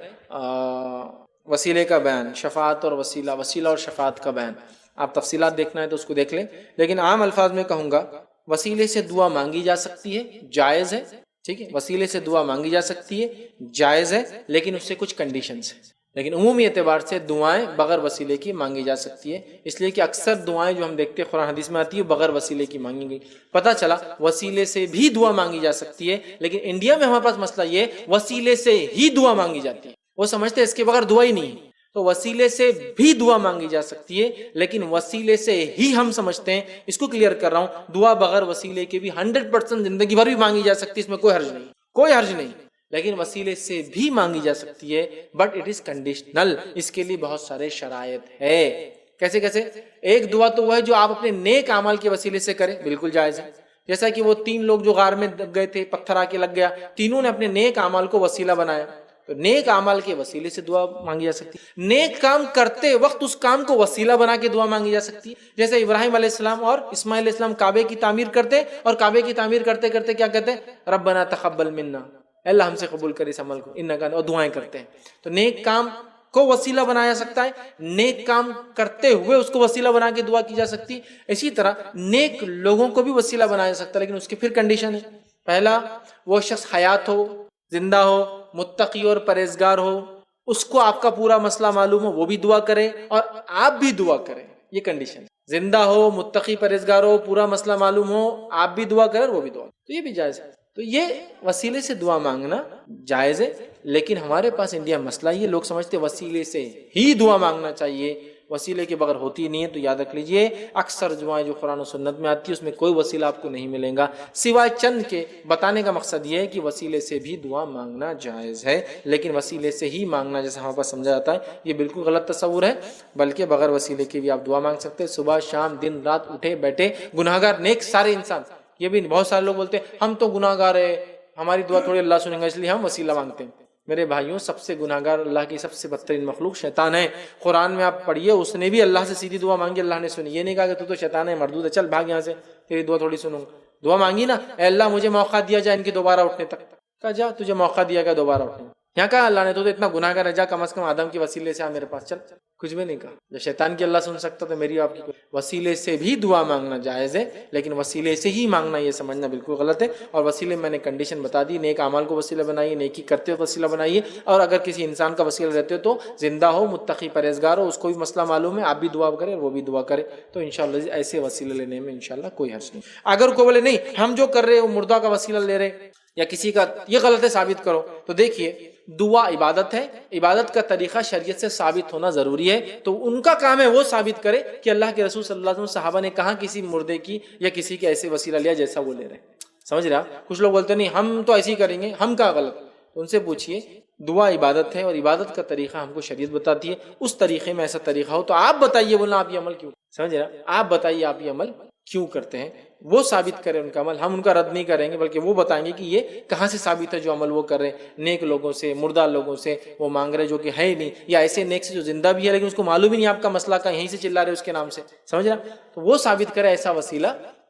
وسیلے کا بیان، شفاعت اور وسیلہ اور شفاعت کا بیان، آپ تفصیلات دیکھنا ہے تو اس کو دیکھ لیں، لیکن عام الفاظ میں کہوں گا وسیلے سے دعا مانگی جا سکتی ہے، جائز ہے، ٹھیک ہے، وسیلے سے دعا مانگی جا سکتی ہے، جائز ہے، لیکن اس سے کچھ کنڈیشنز ہیں۔ لیکن عمومی اعتبار سے دعائیں بغیر وسیلے کی مانگی جا سکتی ہے، اس لیے کہ اکثر دعائیں جو ہم دیکھتے ہیں قرآن حدیث میں آتی ہے بغیر وسیلے کی مانگی گئی۔ پتہ چلا وسیلے سے بھی دعا مانگی جا سکتی ہے، لیکن انڈیا میں ہمارے پاس مسئلہ یہ وسیلے سے ہی دعا مانگی جاتی ہے، وہ سمجھتے ہیں اس کے بغیر دعا ہی نہیں ہے۔ تو وسیلے سے بھی دعا مانگی جا سکتی ہے، لیکن وسیلے سے ہی ہم سمجھتے ہیں، اس کو کلیئر کر رہا ہوں، دعا بغیر وسیلے کے بھی 100% زندگی بھر بھی مانگی جا سکتی ہے، اس میں کوئی حرج نہیں، لیکن وسیلے سے بھی مانگی جا سکتی ہے، بٹ اٹ از کنڈیشنل، اس کے لیے بہت سارے شرائط ہے۔ کیسے کیسے؟ ایک دعا تو وہ ہے جو آپ اپنے نیک اعمال کے وسیلے سے کریں، بالکل جائز ہے، جیسا کہ وہ 3 لوگ جو غار میں دب گئے تھے، پتھر آ کے لگ گیا، تینوں نے اپنے نیک اعمال کو وسیلہ بنایا، تو نیک اعمال کے وسیلے سے دعا مانگی جا سکتی ہے۔ نیک کام کرتے وقت اس کام کو وسیلہ بنا کے دعا مانگی جا سکتی ہے، جیسے ابراہیم علیہ السلام اور اسماعیل علیہ السلام کعبے کی تعمیر کرتے، اور کعبے کی تعمیر کرتے کرتے کیا کہتے ہیں؟ ربنا تقبل منا، اللہ ہم سے قبول کر اس عمل کو، انکا، اور دعائیں کرتے ہیں۔ تو نیک کام کو وسیلہ بنایا جا سکتا ہے، نیک کام کرتے ہوئے اس کو وسیلہ بنا کے دعا کی جا سکتی ہے۔ اسی طرح نیک لوگوں کو بھی وسیلہ بنایا جا سکتا ہے، لیکن اس کی پھر کنڈیشن ہے۔ پہلا، وہ شخص حیات ہو، زندہ ہو، متقی اور پرہیزگار ہو، اس کو آپ کا پورا مسئلہ معلوم ہو، وہ بھی دعا کرے اور آپ بھی دعا کریں، یہ کنڈیشن ہے۔ زندہ ہو، متقی پرہیزگار ہو، پورا مسئلہ معلوم ہو، آپ بھی دعا کریں اور وہ بھی دعا کریں، تو یہ بھی جائز ہے۔ تو یہ وسیلے سے دعا مانگنا جائز ہے، لیکن ہمارے پاس انڈیا مسئلہ یہ، لوگ سمجھتے وسیلے سے ہی دعا مانگنا چاہیے، وسیلے کے بغیر ہوتی نہیں ہے۔ تو یاد رکھ لیجئے، اکثر دعائیں جو قرآن و سنت میں آتی ہے اس میں کوئی وسیلہ آپ کو نہیں ملے گا، سوائے چند کے۔ بتانے کا مقصد یہ ہے کہ وسیلے سے بھی دعا مانگنا جائز ہے، لیکن وسیلے سے ہی مانگنا جیسا ہمارے پاس سمجھا جاتا ہے یہ بالکل غلط تصور ہے، بلکہ بغیر وسیلے کے بھی آپ دعا مانگ سکتے ہیں۔ صبح شام دن رات اٹھے بیٹھے، گناہگار نیک سارے انسان، یہ بھی بہت سارے لوگ بولتے ہیں ہم تو گناہگار ہیں، ہماری دعا تھوڑی اللہ سنیں گا اس لیے ہم وسیلہ مانگتے ہیں۔ میرے بھائیوں، سب سے گناہگار اللہ کی سب سے بدترین مخلوق شیطان ہے۔ قرآن میں آپ پڑھیے، اس نے بھی اللہ سے سیدھی دعا مانگی، اللہ نے سنی، یہ نہیں کہا کہ تو شیطان ہے، مردود ہے، چل بھاگ یہاں سے، تیری دعا تھوڑی سنوں گا۔ دعا مانگی نا، اے اللہ مجھے موقع دیا جائے ان کے دوبارہ اٹھنے تک، کہا جا تجھے موقع دیا گیا دوبارہ اٹھنے۔ یہاں کہا اللہ نے تو اتنا گناہگار ہے، جا کم از کم آدم کے وسیلے سے آ میرے پاس، چل، کچھ بھی نہیں کہا۔ جب شیطان کی اللہ سن سکتا تو میری آپ کی وسیلے سے بھی دعا مانگنا جائز ہے، لیکن وسیلے سے ہی مانگنا یہ سمجھنا بالکل غلط ہے۔ اور وسیلے میں نے کنڈیشن بتا دی، نیک اعمال کو وسیلہ بنائیے، نیکی کرتے ہو وسیلہ بنائیے، اور اگر کسی انسان کا وسیلہ رہتے ہو تو زندہ ہو، متقی پرہیزگار ہو، اس کو بھی مسئلہ معلوم ہے، آپ بھی دعا کریں اور وہ بھی دعا کرے، تو انشاءاللہ ایسے وسیلے لینے میں انشاءاللہ کوئی حرج نہیں۔ اگر کوئی بولے نہیں ہم جو کر رہے وہ مردہ کا وسیلہ لے رہے یا کسی کا، یہ غلط ہے، ثابت کرو، تو دیکھیے دعا عبادت ہے، عبادت کا طریقہ شریعت سے ثابت ہونا ضروری ہے، تو ان کا کام ہے وہ ثابت کرے کہ اللہ کے رسول صلی اللہ علیہ وسلم صحابہ نے کہاں کسی مردے کی یا کسی کے ایسے وسیلہ لیا جیسا وہ لے رہے ہیں، سمجھ رہا؟ کچھ لوگ بولتے نہیں ہم تو ایسے ہی کریں گے، ہم کا غلط، تو ان سے پوچھئے دعا عبادت ہے اور عبادت کا طریقہ ہم کو شریعت بتاتی ہے، اس طریقے میں ایسا طریقہ ہو تو آپ بتائیے، بولنا آپ یہ عمل کیوں، سمجھ رہا؟ آپ بتائیے آپ یہ عمل کیوں کرتے ہیں، وہ ثابت کریں ان کا عمل، ہم ان کا رد نہیں کریں گے، بلکہ وہ بتائیں گے کہ یہ کہاں سے ثابت ہے جو عمل وہ کر رہے ہیں، نیک لوگوں سے، مردہ لوگوں سے وہ مانگ رہے جو کہ ہے ہی نہیں، یا ایسے نیک سے جو زندہ بھی ہے لیکن اس کو معلوم ہی نہیں آپ کا مسئلہ کا، یہیں سے چلا رہے اس کے نام سے، سمجھ رہا؟ تو وہ ثابت کرے ایسا وسیلہ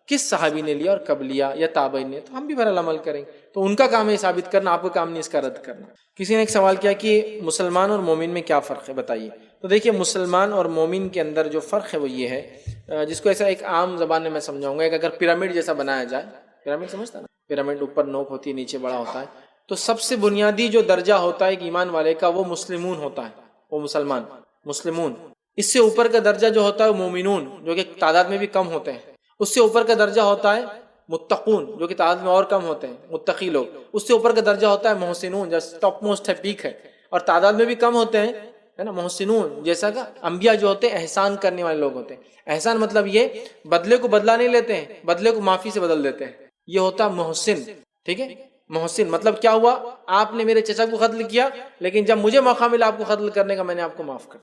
کس صحابی نے لیا اور کب لیا یا تابعین نے، تو ہم بھی بہرحال عمل کریں گے، تو ان کا کام ہے ثابت کرنا، آپ کا کام نہیں اس کا رد کرنا۔ کسی نے ایک سوال کیا کہ مسلمان اور مومن میں کیا فرق ہے، بتائیے۔ تو دیکھیے مسلمان اور مومن کے اندر جو فرق ہے وہ یہ ہے، جس کو ایسا ایک عام زبان میں سمجھاؤں گا، اگر پیرامڈ جیسا بنایا جائے، پیرامڈ سمجھتا نا، پیرامڈ اوپر نوک ہوتی ہے نیچے بڑا ہوتا ہے، تو سب سے بنیادی جو درجہ ہوتا ہے ایک ایمان والے کا وہ مسلمون ہوتا ہے، وہ مسلمان، مسلمون۔ اس سے اوپر کا درجہ جو ہوتا ہے وہ مومنون، جو کہ تعداد میں بھی کم ہوتے ہیں۔ اس سے اوپر کا درجہ ہوتا ہے متقون، جو کہ تعداد میں اور کم ہوتے ہیں، متقی لوگ۔ اس سے اوپر کا درجہ ہوتا ہے محسنون، جو ٹاپ موسٹ ہے، پیک ہے، اور تعداد میں بھی کم ہوتے ہیں، ہے نا، محسنون، جیسا کہ انبیاء جو ہوتے ہیں احسان کرنے والے لوگ ہوتے ہیں۔ احسان مطلب یہ بدلے کو بدلہ نہیں لیتے ہیں، بدلے کو معافی سے بدل دیتے ہیں، یہ ہوتا ہے محسن، ٹھیک ہے۔ محسن مطلب کیا ہوا، آپ نے میرے چچا کو قتل کیا لیکن جب مجھے موقع ملا آپ کو قتل کرنے کا میں نے آپ کو معاف کر